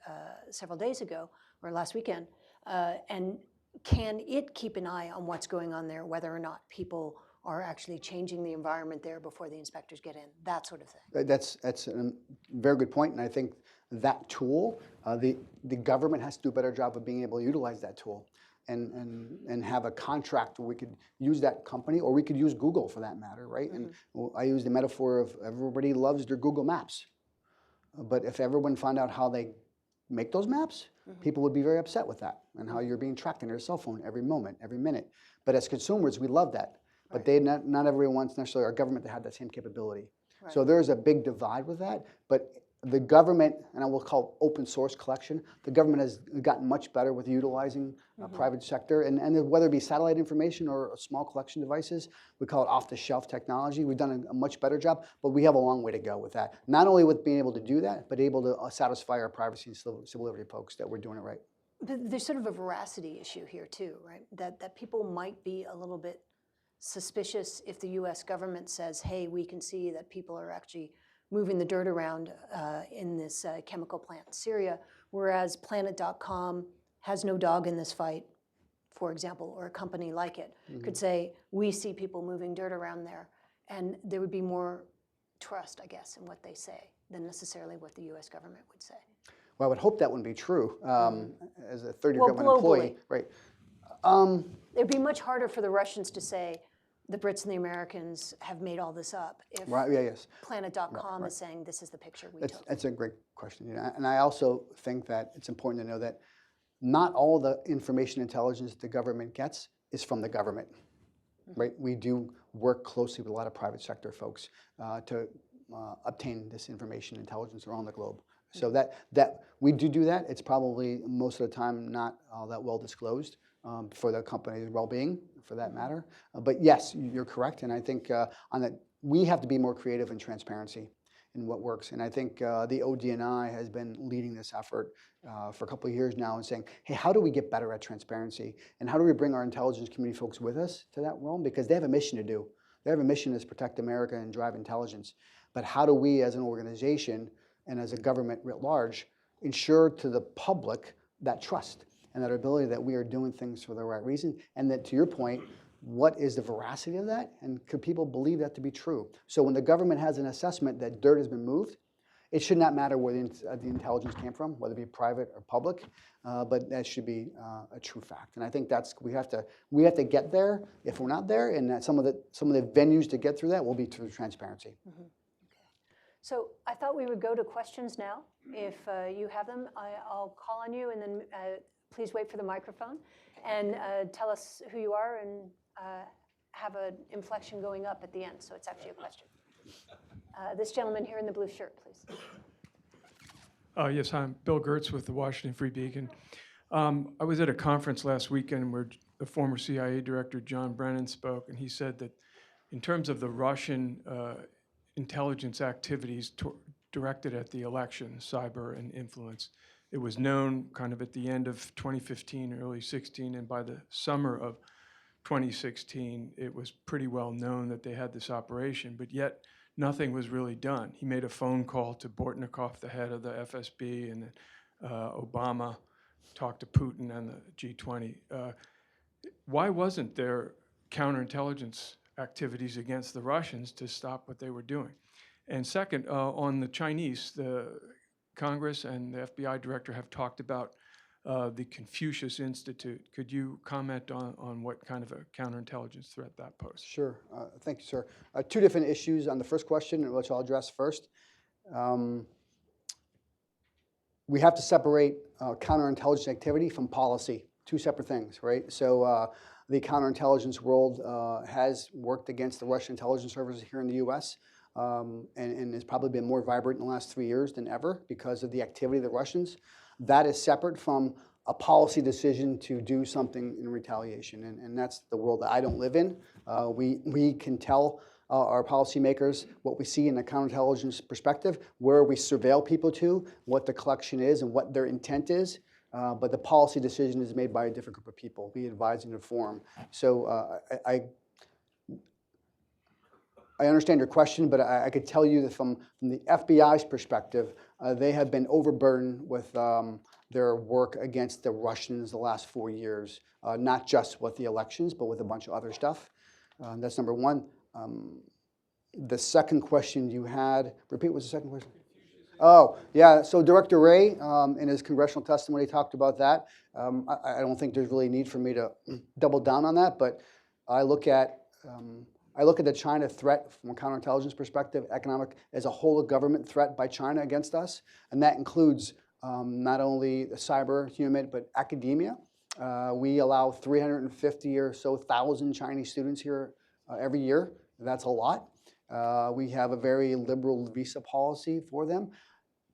several days ago or last weekend? And can it keep an eye on what's going on there, whether or not people are actually changing the environment there before the inspectors get in, that sort of thing? That's a very good point, and I think that tool, the government has to do a better job of being able to utilize that tool, and have a contract where we could use that company, or we could use Google for that matter, right? And I use the metaphor of everybody loves their Google Maps, but if everyone found out how they make those maps, people would be very upset with that, and how you're being tracked on your cell phone every moment, every minute. But as consumers, we love that. But not everyone wants necessarily our government to have that same capability. Right. So there's a big divide with that. But the government, and I will call open source collection, the government has gotten much better with utilizing private sector, and whether it be satellite information or small collection devices, we call it off-the-shelf technology. We've done a much better job, but we have a long way to go with that. Not only with being able to do that, but able to satisfy our privacy and civil liberty folks that we're doing it right. But there's sort of a veracity issue here too, right? That people might be a little bit suspicious if the U.S. government says, hey, we can see that people are actually moving the dirt around in this chemical plant in Syria, whereas Planet.com has no dog in this fight, for example, or a company like it could say, we see people moving dirt around there, and there would be more trust, I guess, in what they say than necessarily what the U.S. government would say. Well, I would hope that wouldn't be true as a third-year government employee. Right. It'd be much harder for the Russians to say the Brits and the Americans have made all this up if Planet.com is saying this is the picture we took. That's a great question. And I also think that it's important to know that not all the information intelligence the government gets is from the government. Right? We do work closely with a lot of private sector folks to obtain this information intelligence around the globe. So that we do that. It's probably most of the time not all that well disclosed for the company's well-being, for that matter. But yes, you're correct, and I think on that we have to be more creative in transparency in what works. And I think the ODNI has been leading this effort for a couple of years now and saying, hey, how do we get better at transparency, and how do we bring our intelligence community folks with us to that realm, because they have a mission to do. They have a mission to protect America and drive intelligence. But how do we as an organization and as a government writ large ensure to the public that trust and that ability that we are doing things for the right reason, and that, to your point, what is the veracity of that, and could people believe that to be true? So when the government has an assessment that dirt has been moved, it should not matter where the intelligence came from, whether it be private or public, but that should be a true fact. And I think we have to get there if we're not there, and that some of the venues to get through that will be through transparency. Okay. So I thought we would go to questions now. If you have them, I'll call on you, and then please wait for the microphone and tell us who you are, and have an inflection going up at the end, so it's actually a question. This gentleman here in the blue shirt, please. Yes, I'm Bill Gertz with the Washington Free Beacon. I was at a conference last weekend where the former CIA director John Brennan spoke, and he said that in terms of the Russian intelligence activities directed at the election, cyber and influence, it was known kind of at the end of 2015, early 16, and by the summer of 2016, it was pretty well known that they had this operation, but yet nothing was really done. He made a phone call to Bortnikov, the head of the FSB, and Obama talked to Putin and the G20. Why wasn't there counterintelligence activities against the Russians to stop what they were doing? And second, on the Chinese, the Congress and the FBI director have talked about the Confucius Institute. Could you comment on what kind of a counterintelligence threat that poses? Sure. Thank you, sir. Two different issues on the first question, which I'll address first. We have to separate counterintelligence activity from policy. Two separate things, right? So the counterintelligence world has worked against the Russian intelligence services here in the U.S. And has probably been more vibrant in the last 3 years than ever because of the activity of the Russians. That is separate from a policy decision to do something in retaliation, and that's the world that I don't live in. We can tell our policymakers what we see in a counterintelligence perspective, where we surveil people to, what the collection is, and what their intent is. But the policy decision is made by a different group of people. We advise and inform. So I understand your question, but I could tell you that from the FBI's perspective, they have been overburdened with their work against the Russians the last 4 years, not just with the elections, but with a bunch of other stuff. That's number one. The second question you had, repeat, what was the second question? Oh, yeah, so Director Wray, in his congressional testimony, talked about that. I don't think there's really a need for me to double down on that, but I look at the China threat from a counterintelligence perspective, economic, as a whole of government threat by China against us, and that includes not only the cyber human, but academia. We allow 350 or so thousand Chinese students here every year. That's a lot. We have a very liberal visa policy for them.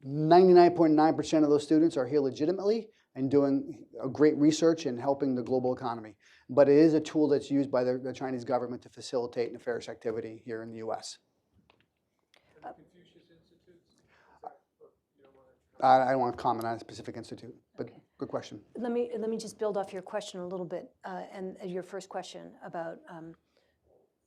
99.9% of those students are here legitimately and doing great research and helping the global economy. But it is a tool that's used by the Chinese government to facilitate nefarious activity here in the U.S. I don't want to comment on a specific institute, but okay. Good question. Let me just build off your question a little bit, and your first question about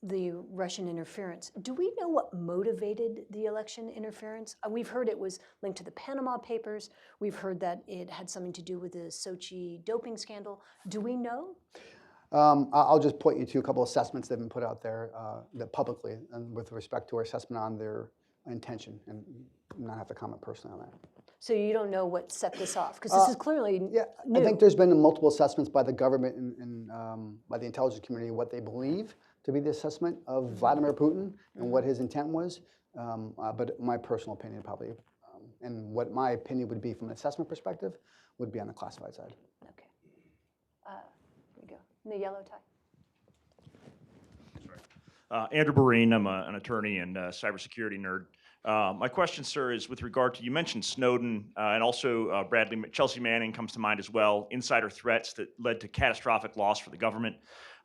the Russian interference. Do we know what motivated the election interference? We've heard it was linked to the Panama Papers. We've heard that it had something to do with the Sochi doping scandal. Do we know? I'll just point you to a couple of assessments that have been put out there that publicly, and with respect to our assessment on their intention, and not have to comment personally on that. So you don't know what set this off, because this is clearly new. I think there's been multiple assessments by the government and by the intelligence community what they believe to be the assessment of Vladimir Putin and what his intent was. But my personal opinion probably, and what my opinion would be from an assessment perspective, would be on the classified side. Okay. Here we go. In the yellow tie. Andrew Boreen, I'm an attorney and cybersecurity nerd. My question, sir, is with regard to, you mentioned Snowden and also Chelsea Manning comes to mind as well, insider threats that led to catastrophic loss for the government.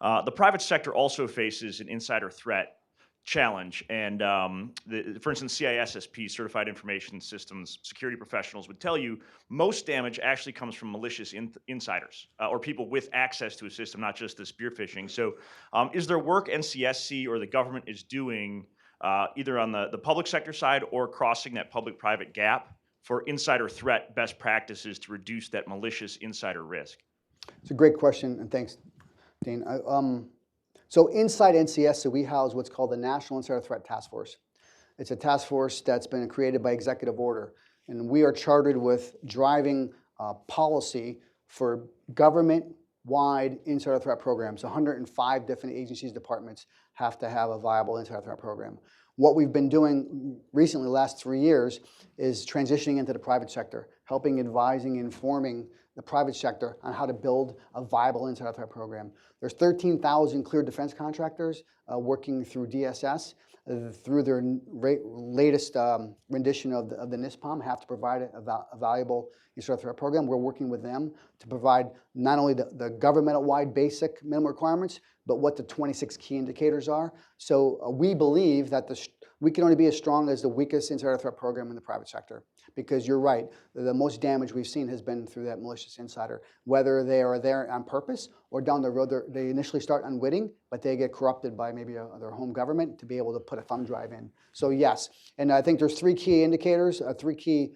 The private sector also faces an insider threat challenge. And for instance, CISSP, Certified Information Systems Security Professionals, would tell you most damage actually comes from malicious insiders or people with access to a system, not just the spear phishing. So is there work NCSC or the government is doing either on the public sector side or crossing that public-private gap for insider threat best practices to reduce that malicious insider risk? It's a great question, and thanks, Dean. So inside NCS, we house what's called the National Insider Threat Task Force. It's a task force that's been created by executive order, and we are chartered with driving policy for government-wide insider threat programs. 105 different agencies, departments have to have a viable insider threat program. what we've been doing recently, the last 3 years, is transitioning into the private sector, helping, advising, informing the private sector on how to build a viable insider threat program. There's 13,000 cleared defense contractors working through DSS. Through their latest rendition of the NISPOM, have to provide a valuable insider threat program. We're working with them to provide not only the governmental-wide basic minimum requirements, but what the 26 key indicators are. So we believe that we can only be as strong as the weakest insider threat program in the private sector. Because you're right, the most damage we've seen has been through that malicious insider, whether they are there on purpose or down the road they initially start unwitting, but they get corrupted by maybe their home government to be able to put a thumb drive in. So yes, and I think there's 3 key indicators, 3 key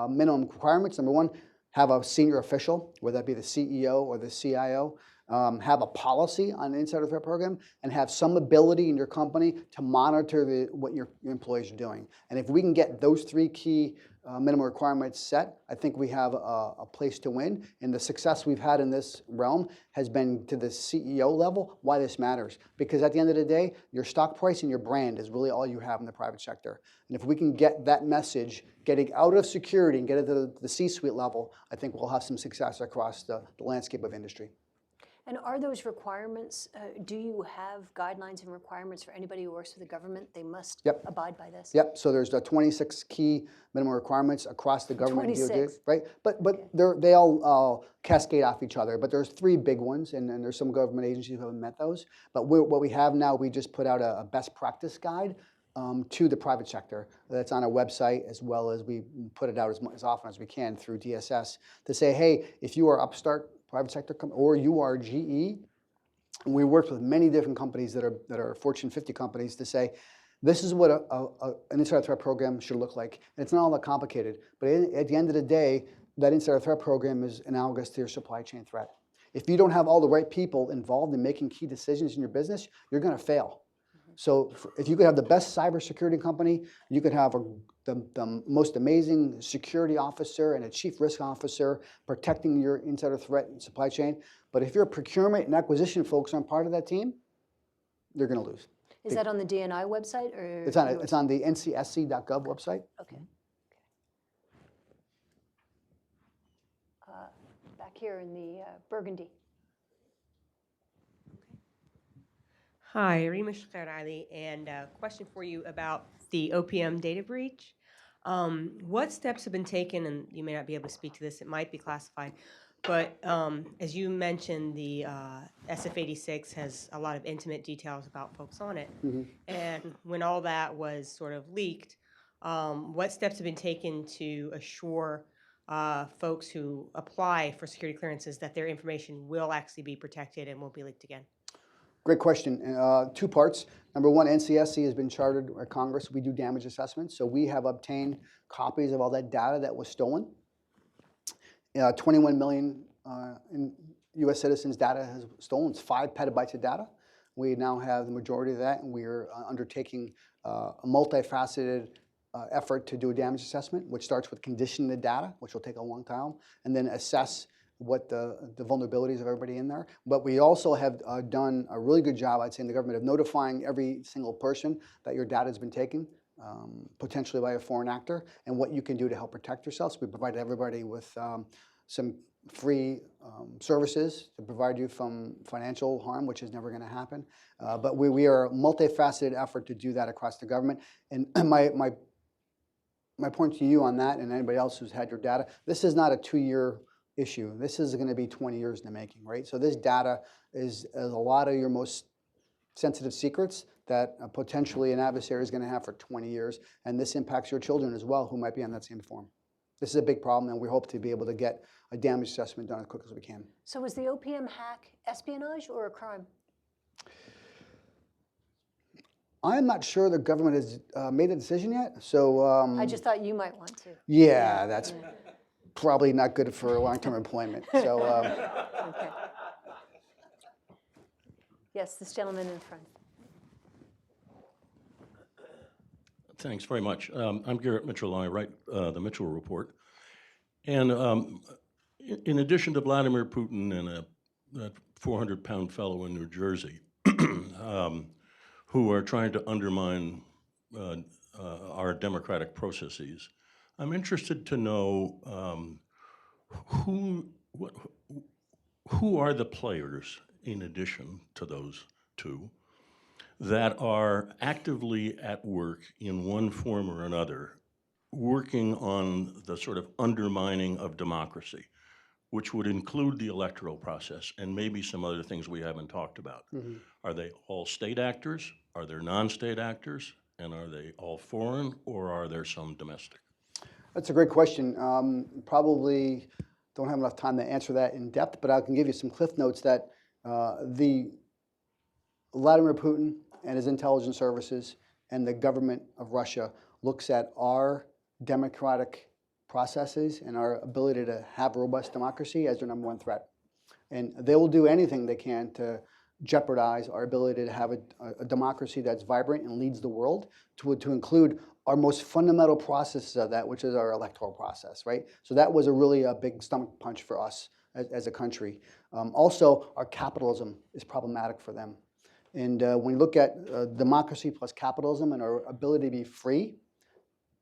minimum requirements. Number 1, have a senior official, whether that be the CEO or the CIO, have a policy on the insider threat program, and have some ability in your company to monitor what your employees are doing. And if we can get those 3 key minimum requirements set, I think we have a place to win. And the success we've had in this realm has been to the CEO level. Why this matters? Because at the end of the day, your stock price and your brand is really all you have in the private sector. And if we can get that message getting out of security and get it to the C-suite level, I think we'll have some success across the landscape of industry. And are those requirements, do you have guidelines and requirements for anybody who works for the government? They must abide by this? Yep, so there's the 26 key minimum requirements across the government. 26. Right? But they all cascade off each other. But there's 3 big ones, and there's some government agencies who haven't met those. But what we have now, we just put out a best practice guide to the private sector. That's on our website, as well as we put it out as often as we can through DSS to say, hey, if you are upstart private sector or you are GE, and we worked with many different companies that are Fortune 50 companies to say, this is what an insider threat program should look like. And it's not all that complicated, but at the end of the day, that insider threat program is analogous to your supply chain threat. If you don't have all the right people involved in making key decisions in your business, you're going to fail. So if you could have the best cybersecurity company, you could have the most amazing security officer and a chief risk officer protecting your insider threat and supply chain. But if your procurement and acquisition folks aren't part of that team, you're going to lose. Is that on the DNI website? Or It's on the ncsc.gov website. Okay. Back here in the burgundy. Hi, Rima Shkharali, and a question for you about the OPM data breach. What steps have been taken, and you may not be able to speak to this, it might be classified, but as you mentioned, the SF-86 has a lot of intimate details about folks on it. And when all that was sort of leaked, what steps have been taken to assure folks who apply for security clearances that their information will actually be protected and won't be leaked again? Great question. 2 parts. Number 1, NCSC has been chartered by Congress. We do damage assessments. So we have obtained copies of all that data that was stolen. 21 million U.S. citizens' data has stolen. It's 5 petabytes of data. We now have the majority of that, and we are undertaking a multifaceted effort to do a damage assessment, which starts with conditioning the data, which will take a long time, and then assess what the vulnerabilities of everybody in there. But we also have done a really good job, I'd say, in the government of notifying every single person that your data has been taken, potentially by a foreign actor, and what you can do to help protect yourself. So we provide everybody with some free services to provide you from financial harm, which is never going to happen. But we are a multifaceted effort to do that across the government. And my point to you on that, and anybody else who's had your data, this is not a 2-year issue. This is going to be 20 years in the making, right? So this data is a lot of your most sensitive secrets that potentially an adversary is going to have for 20 years, and this impacts your children as well who might be on that same form. This is a big problem, and we hope to be able to get a damage assessment done as quick as we can. So was the OPM hack espionage or a crime? I'm not sure the government has made a decision yet, so... I just thought you might want to. Yeah, that's probably not good for long-term employment. So, Okay. Yes, this gentleman in front. Thanks very much. I'm Garrett Mitchell, and I write the Mitchell Report. And in addition to Vladimir Putin and that 400-pound fellow in New Jersey who are trying to undermine our democratic processes. I'm interested to know who are the players, in addition to those two, that are actively at work in one form or another, working on the sort of undermining of democracy, which would include the electoral process and maybe some other things we haven't talked about. Are they all state actors? Are there non-state actors? And are they all foreign, or are there some domestic? That's a great question. Probably don't have enough time to answer that in depth, but I can give you some cliff notes that the Vladimir Putin and his intelligence services and the government of Russia looks at our democratic processes and our ability to have robust democracy as their number one threat. And they will do anything they can to jeopardize our ability to have a democracy that's vibrant and leads the world, to include our most fundamental processes of that, which is our electoral process, right? So that was really a big stomach punch for us as a country. Also, our capitalism is problematic for them. And when you look at democracy plus capitalism and our ability to be free,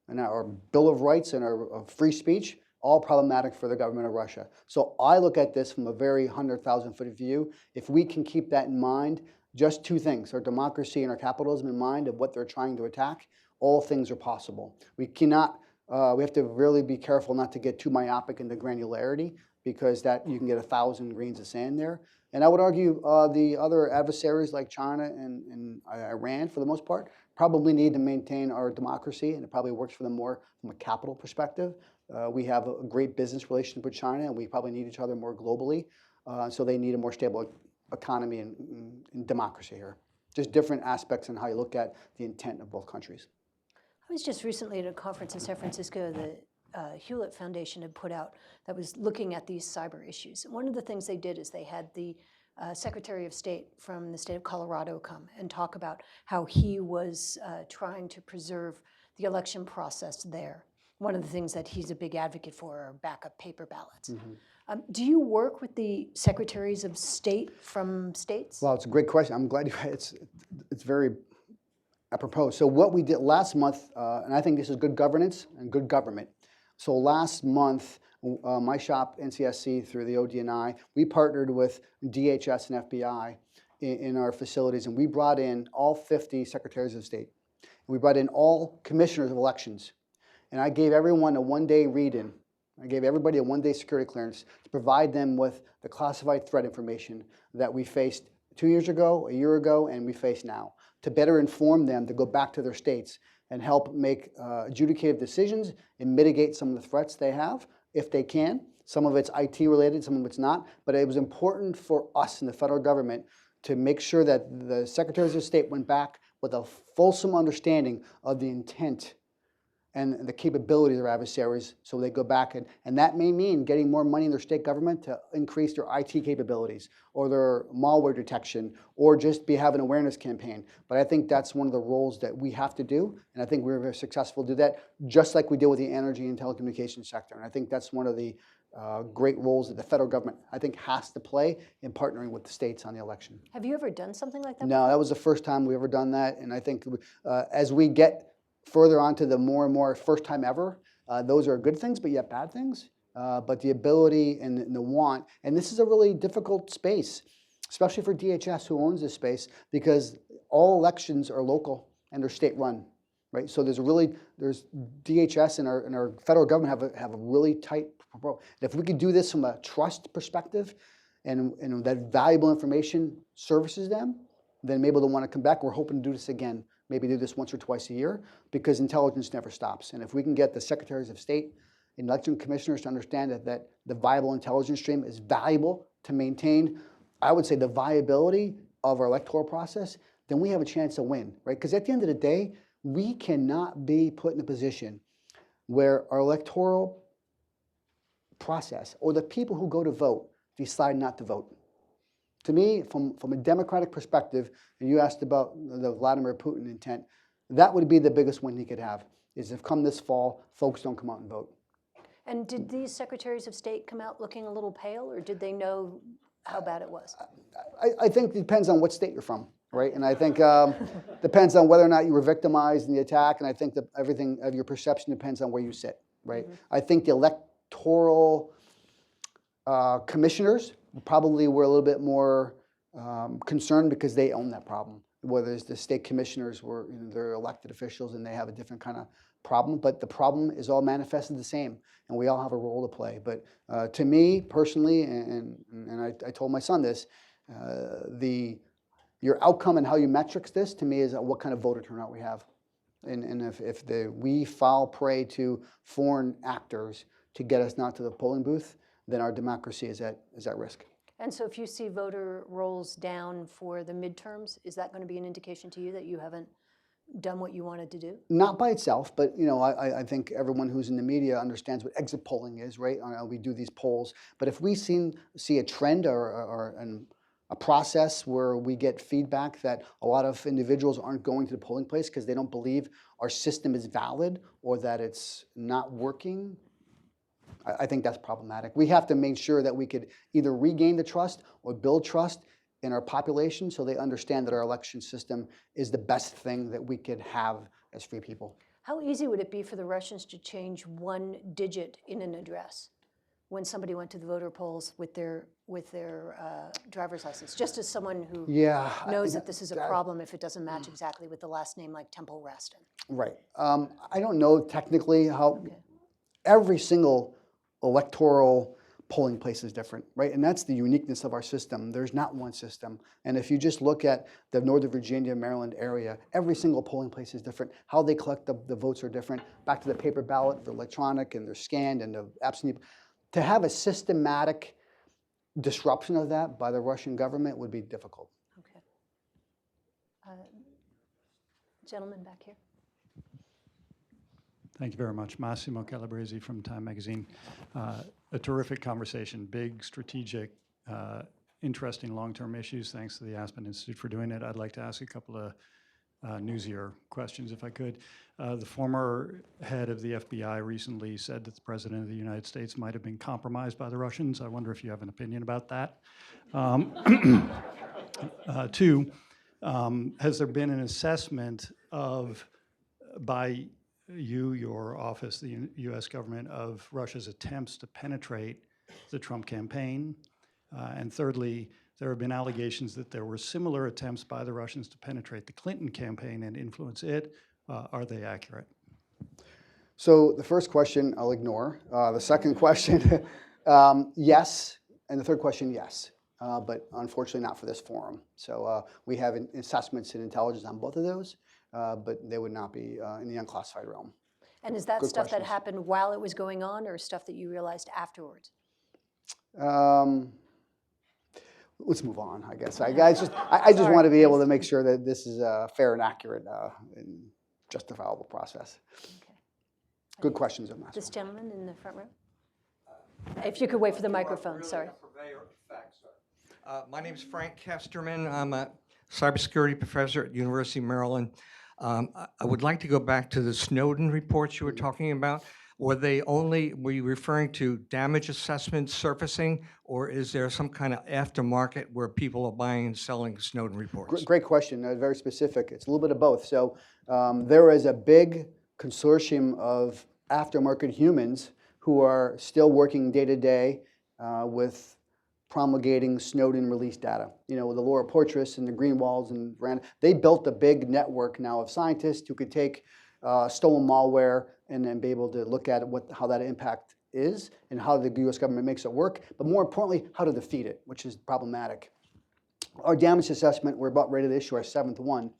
and our Bill of Rights and our free speech, all problematic for the government of Russia. So I look at this from a very 100,000-foot view. If we can keep that in mind, just two things, our democracy and our capitalism in mind of what they're trying to attack, all things are possible. We cannot, we have to really be careful not to get too myopic in the granularity, because that you can get 1,000 grains of sand there. And I would argue the other adversaries like China and Iran, for the most part, probably need to maintain our democracy, and it probably works for them more from a capital perspective. We have a great business relationship with China, and we probably need each other more globally. So they need a more stable economy and democracy here. Just different aspects in how you look at the intent of both countries. I was just recently at a conference in San Francisco that Hewlett Foundation had put out that was looking at these cyber issues. And one of the things they did is they had the Secretary of State from the state of Colorado come and talk about how he was trying to preserve the election process there. One of the things that he's a big advocate for are backup paper ballots. Do you work with the secretaries of state from states? Well, it's a great question. I'm glad it's very apropos. So what we did last month, and I think this is good governance and good government. So last month, my shop, NCSC, through the ODNI, we partnered with DHS and FBI in our facilities, and we brought in all 50 secretaries of state. We brought in all commissioners of elections. And I gave everyone a one-day read-in. I gave everybody a one-day security clearance to provide them with the classified threat information that we faced 2 years ago, a year ago, and we face now, to better inform them to go back to their states and help make adjudicative decisions and mitigate some of the threats they have, if they can. Some of it's IT related, some of it's not, but it was important for us in the federal government to make sure that the secretaries of state went back with a fulsome understanding of the intent and the capabilities of our adversaries, so they go back, and that may mean getting more money in their state government to increase their IT capabilities or their malware detection, or just be having an awareness campaign. But I think that's one of the roles that we have to do, and I think we were very successful to do that, just like we did with the energy and telecommunications sector. And I think that's one of the great roles that the federal government, I think, has to play in partnering with the states on the election. Have you ever done something like that? No, that was the first time we ever done that, and I think as we get further onto the more and more first time ever, those are good things, but yet bad things. But the ability and the want, and this is a really difficult space, especially for DHS, who owns this space, because all elections are local and they're state run, right? So there's DHS and our federal government have a really tight proposal. If we could do this from a trust perspective, and that valuable information services them, then maybe they'll want to come back. We're hoping to do this again. Maybe do this once or twice a year, because intelligence never stops. And if we can get the secretaries of state and election commissioners to understand that the viable intelligence stream is valuable to maintain, I would say, the viability of our electoral process, then we have a chance to win, right? Because at the end of the day, we cannot be put in a position where our electoral process or the people who go to vote decide not to vote. To me, from a democratic perspective, and you asked about the Vladimir Putin intent, that would be the biggest win he could have, is if come this fall, folks don't come out and vote. And did these secretaries of state come out looking a little pale, or did they know how bad it was? I think it depends on what state you're from. right? And I think depends on whether or not you were victimized in the attack, and I think that everything of your perception depends on where you sit, right? I think the electoral commissioners probably were a little bit more concerned because they own that problem. Whether it's the state commissioners were, they're elected officials and they have a different kind of problem, but the problem is all manifested the same, and we all have a role to play. But to me personally, and I told my son this, your outcome and how you metrics this to me is what kind of voter turnout we have, and if we fall prey to foreign actors to get us not to the polling booth, then our democracy is at risk. And so if you see voter rolls down for the midterms, is that going to be an indication to you that you haven't done what you wanted to do? Not by itself, but I think everyone who's in the media understands what exit polling is, right? We do these polls, but if we see a trend or a process where we get feedback that a lot of individuals aren't going to the polling place because they don't believe our system is valid or that it's not working, I think that's problematic. We have to make sure that we could either regain the trust or build trust in our population so they understand that our election system is the best thing that we could have as free people. How easy would it be for the Russians to change one digit in an address when somebody went to the voter polls with their driver's license? Just as someone who knows that this is a problem if it doesn't match exactly with the last name, like Temple Raston. Right. I don't know technically how every single electoral polling place is different, right? And that's the uniqueness of our system. There's not one system. And if you just look at the Northern Virginia, Maryland area, every single polling place is different. How they collect the votes are different. Back to the paper ballot, they're electronic and they're scanned and the absentee. To have a systematic disruption of that by the Russian government would be difficult. Okay. Gentleman back here. Thank you very much. Massimo Calabresi from Time Magazine. A terrific conversation, big, strategic, interesting long-term issues. Thanks to the Aspen Institute for doing it. I'd like to ask a couple of newsier questions, if I could. The former head of the FBI recently said that the President of the United States might have been compromised by the Russians. I wonder if you have an opinion about that. Two, has there been an assessment by your office, the U.S. government, of Russia's attempts to penetrate the Trump campaign? And thirdly, there have been allegations that there were similar attempts by the Russians to penetrate the Clinton campaign and influence it. Are they accurate? So the first question I'll ignore. The second question, yes. And the third question, yes. But unfortunately not for this forum. So we have assessments and intelligence on both of those. But they would not be in the unclassified realm. And is that Good stuff that questions. happened while it was going on, or stuff that you realized afterwards? Let's move on, I guess. I just want to be able to make sure that this is a fair and accurate and justifiable process. Okay. Good questions, I'm This gentleman in the front row? If you could wait for the microphone, sorry. My name is Frank Kesterman. I'm a cybersecurity professor at University of Maryland. I would like to go back to the Snowden reports you were talking about. Were you referring to damage assessment surfacing, or is there some kind of aftermarket where people are buying and selling Snowden reports? Great question, very specific. It's a little bit of both. So there is a big consortium of aftermarket humans who are still working day to day with promulgating Snowden release data. The Laura Poitras and the Greenwalds and Rand, they built a big network now of scientists who could take stolen malware and then be able to look at how that impact is and how the U.S. government makes it work, but more importantly, how to defeat it, which is problematic. Our damage assessment, we're about ready to issue our 7th one,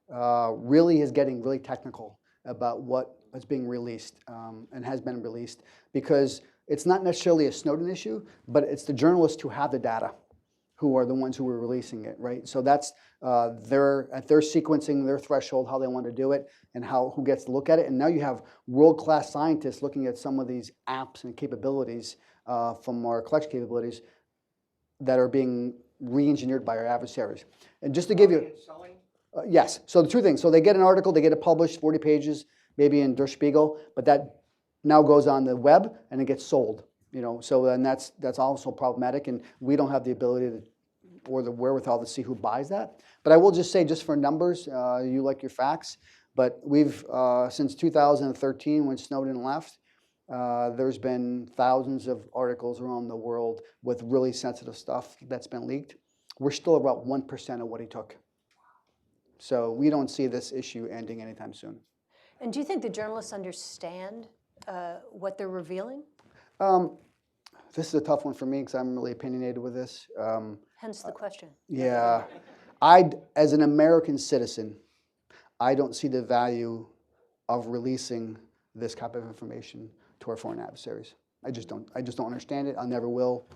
really is getting really technical about what is being released and has been released, because it's not necessarily a Snowden issue, but it's the journalists who have the data who are the ones who are releasing it, right? So that's they're sequencing their threshold, how they want to do it, and who gets to look at it. And now you have world-class scientists looking at some of these apps and capabilities from our collection capabilities that are being re-engineered by our adversaries. And just to give you, yes. So the two things. So they get an article, they get it published, 40 pages, maybe in Der Spiegel, but that now goes on the web and it gets sold. So then that's also problematic, and we don't have the ability to or the wherewithal to see who buys that. But I will just say, just for numbers, you like your facts, but we've, since 2013 when Snowden left, there's been thousands of articles around the world with really sensitive stuff that's been leaked. We're still about 1% of what he took. So we don't see this issue ending anytime soon. And do you think the journalists understand what they're revealing? This is a tough one for me because I'm really opinionated with this. Hence the question. Yeah, as an American citizen, I don't see the value of releasing this type of information to our foreign adversaries. I just don't understand it. I never will.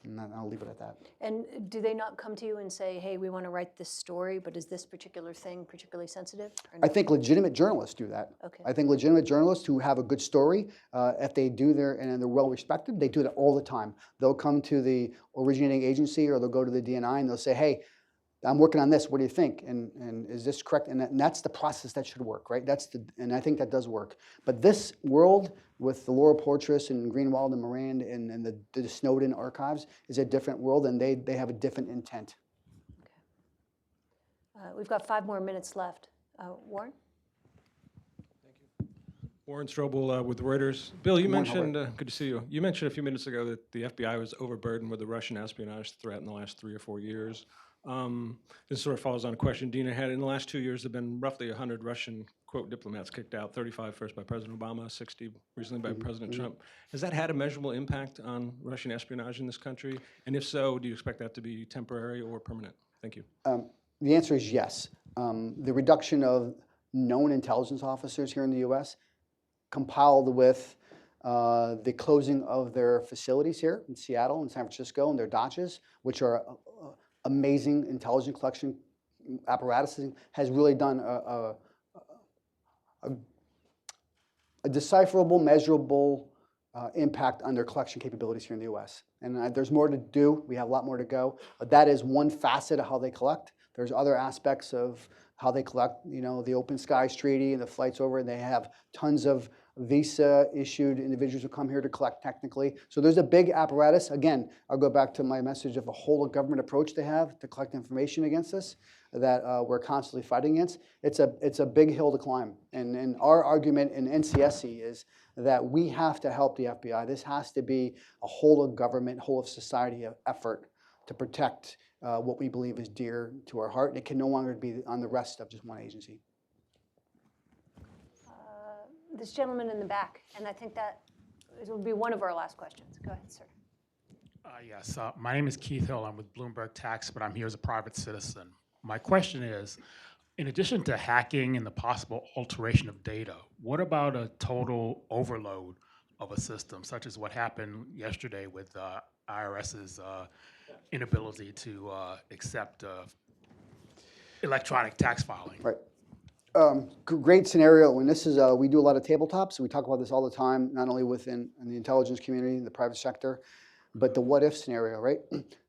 And I'll leave it at that. And do they not come to you and say, hey, we want to write this story, but is this particular thing particularly sensitive? Or I no? think legitimate journalists do that. Okay. I think legitimate journalists who have a good story, if they do and they're well respected, they do that all the time. They'll come to the originating agency or they'll go to the DNI and they'll say, hey, I'm working on this. What do you think? And is this correct? And that's the process that should work, right? And I think that does work. But this world with the Laura Poitras and Greenwald and Moran and the Snowden archives is a different world, and they have a different intent. Okay. We've got 5 more minutes left. Warren? Warren Strobel with Reuters. Bill, you Morning, mentioned, good to see you. You mentioned a few minutes ago that the FBI was overburdened with the Russian espionage threat in the last 3 or 4 years. This sort of follows on a question Dina had. In the last 2 years, there have been roughly 100 Russian, quote, diplomats kicked out, 35 first by President Obama, 60 recently by President Trump. Has that had a measurable impact on Russian espionage in this country? And if so, do you expect that to be temporary or permanent? Thank you. The answer is yes. The reduction of known intelligence officers here in the U.S. compiled with the closing of their facilities here in Seattle and San Francisco and their dachas, which are amazing intelligence collection apparatuses, has really done a decipherable, measurable impact on their collection capabilities here in the U.S. And there's more to do. We have a lot more to go. But that is one facet of how they collect. There's other aspects of how they collect, you know, the Open Skies Treaty and the flights over. They have tons of visa-issued individuals who come here to collect technically. So there's a big apparatus. Again, I'll go back to my message of a whole-of-government approach they have to collect information against us that we're constantly fighting against. It's a big hill to climb. And our argument in NCSC is that we have to help the FBI. This has to be a whole-of-government, whole-of-society effort to protect what we believe is dear to our heart. And it can no longer be on the rest of just one agency. This gentleman in the back, and I think that it will be one of our last questions. Go ahead, sir. Yes, my name is Keith Hill. I'm with Bloomberg Tax, but I'm here as a private citizen. My question is, in addition to hacking and the possible alteration of data, what about a total overload of a system, such as what happened yesterday with IRS's inability to accept electronic tax filing? Right. Great scenario. And this is, we do a lot of tabletops. We talk about this all the time, not only within the intelligence community, the private sector, but the what if scenario, right?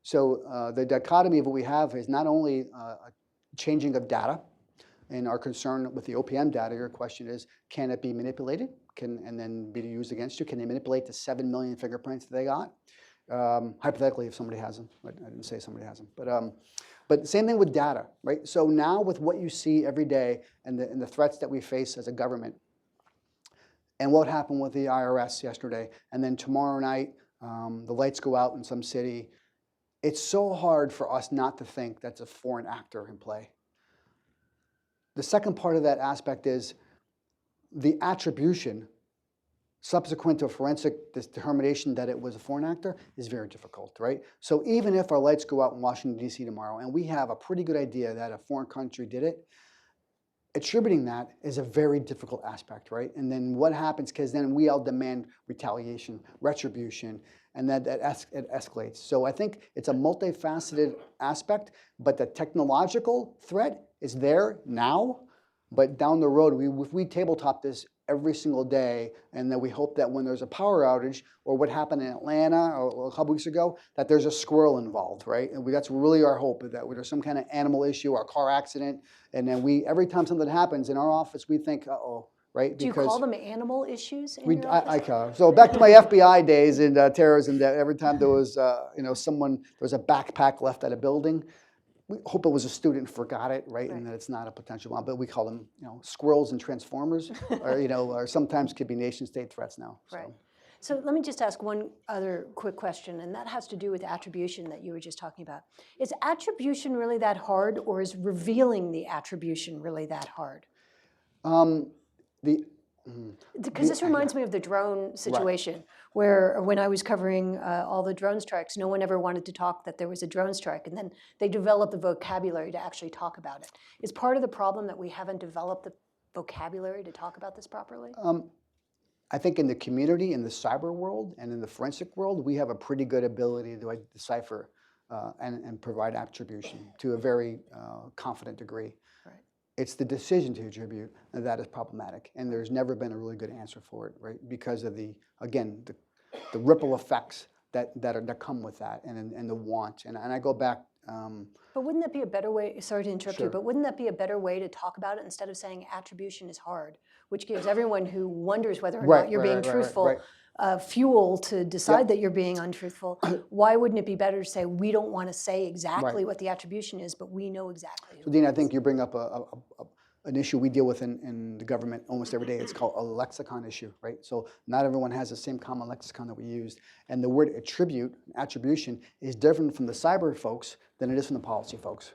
So the dichotomy of what we have is not only a changing of data, and our concern with the OPM data, your question is, can it be manipulated? And then be used against you? Can they manipulate the 7 million fingerprints that they got? Hypothetically, if somebody has them. I didn't say somebody has them. But same thing with data, right? So now with what you see every day and the threats that we face as a government, and what happened with the IRS yesterday, and then tomorrow night, the lights go out in some city, it's so hard for us not to think that's a foreign actor in play. The second part of that aspect is the attribution subsequent to a forensic determination that it was a foreign actor is very difficult, right? So even if our lights go out in Washington, D.C. tomorrow, and we have a pretty good idea that a foreign country did it, attributing that is a very difficult aspect, right? And then what happens, because then we all demand retaliation, retribution, and it escalates. So I think it's a multifaceted aspect, but the technological threat is there now, but down the road, if we tabletop this every single day, and that we hope that when there's a power outage, or what happened in Atlanta or a couple weeks ago, that there's a squirrel involved, right? And that's really our hope, that there's some kind of animal issue or car accident, and then every time something happens in our office, we think, uh-oh, right? Do you call them animal issues in your office? So back to my FBI days in terrorism, that every time there was, there was a backpack left at a building, we hope it was a student who forgot it, right? And that it's not a potential bomb, but we call them, squirrels and transformers, or sometimes could be nation state threats now. So. Right. So let me just ask one other quick question, and that has to do with attribution that you were just talking about. Is attribution really that hard, or is revealing the attribution really that hard? Because this reminds me of the drone situation, where when I was covering all the drone strikes, no one ever wanted to talk that there was a drone strike, and then they developed the vocabulary to actually talk about it. Is part of the problem that we haven't developed the vocabulary to talk about this properly? I think in the community, in the cyber world, and in the forensic world, we have a pretty good ability to decipher and provide attribution to a very confident degree. Right. It's the decision to attribute that is problematic, and there's never been a really good answer for it, right? Because of the ripple effects that come with that, and the want. And I go back. But wouldn't that be a better way, sorry to interrupt you, Sure. but wouldn't that be a better way to talk about it instead of saying attribution is hard, which gives everyone who wonders whether or not you're being truthful fuel to decide that you're being untruthful? Why wouldn't it be better to say, we don't want to say exactly what the attribution is, but we know exactly who So, Dean, I think you bring up an issue we deal with in the government almost every day. It's called a lexicon issue, right? So not everyone has the same common lexicon that we use. And the word attribution, is different from the cyber folks than it is from the policy folks.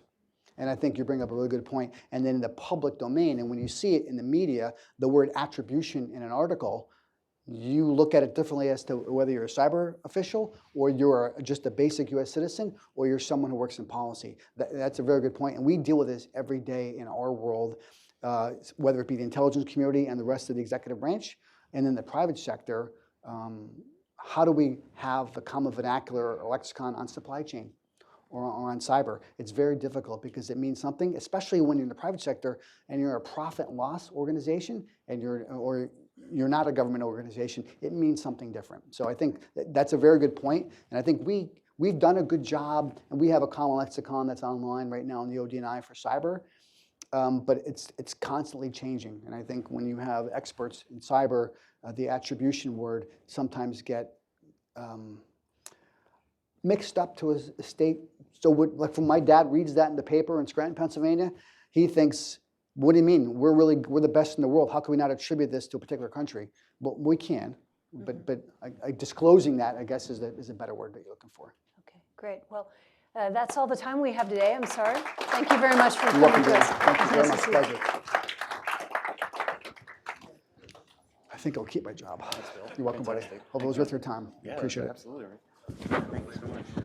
And I think you bring up a really good point. And then in the public domain, and when you see it in the media, the word attribution in an article, you look at it differently as to whether you're a cyber official or you're just a basic US citizen or you're someone who works in policy. That's a very good point. And we deal with this every day in our world, whether it be the intelligence community and the rest of the executive branch, and in the private sector. How do we have the common vernacular or lexicon on supply chain or on cyber? It's very difficult because it means something, especially when you're in the private sector and you're a profit and loss organization and you're not a government organization. It means something different. So I think that's a very good point. And I think we've done a good job, and we have a common lexicon that's online right now in the ODNI for cyber. But it's constantly changing. And I think when you have experts in cyber, the attribution word sometimes get mixed up to a state. So like when my dad reads that in the paper in Scranton, Pennsylvania, he thinks, what do you mean? We're the best in the world. How can we not attribute this to a particular country? Well, we can, but disclosing that, I guess, is a better word that you're looking for. Okay, great. Well, that's all the time we have today. I'm sorry. Thank you very much for You're welcome, coming to Dan. us. Thank you very much. Nice to see you. Pleasure. I think I'll keep my job. You're welcome, buddy. Hope it was worth your time. Yeah, Appreciate it. absolutely. Thank you so much.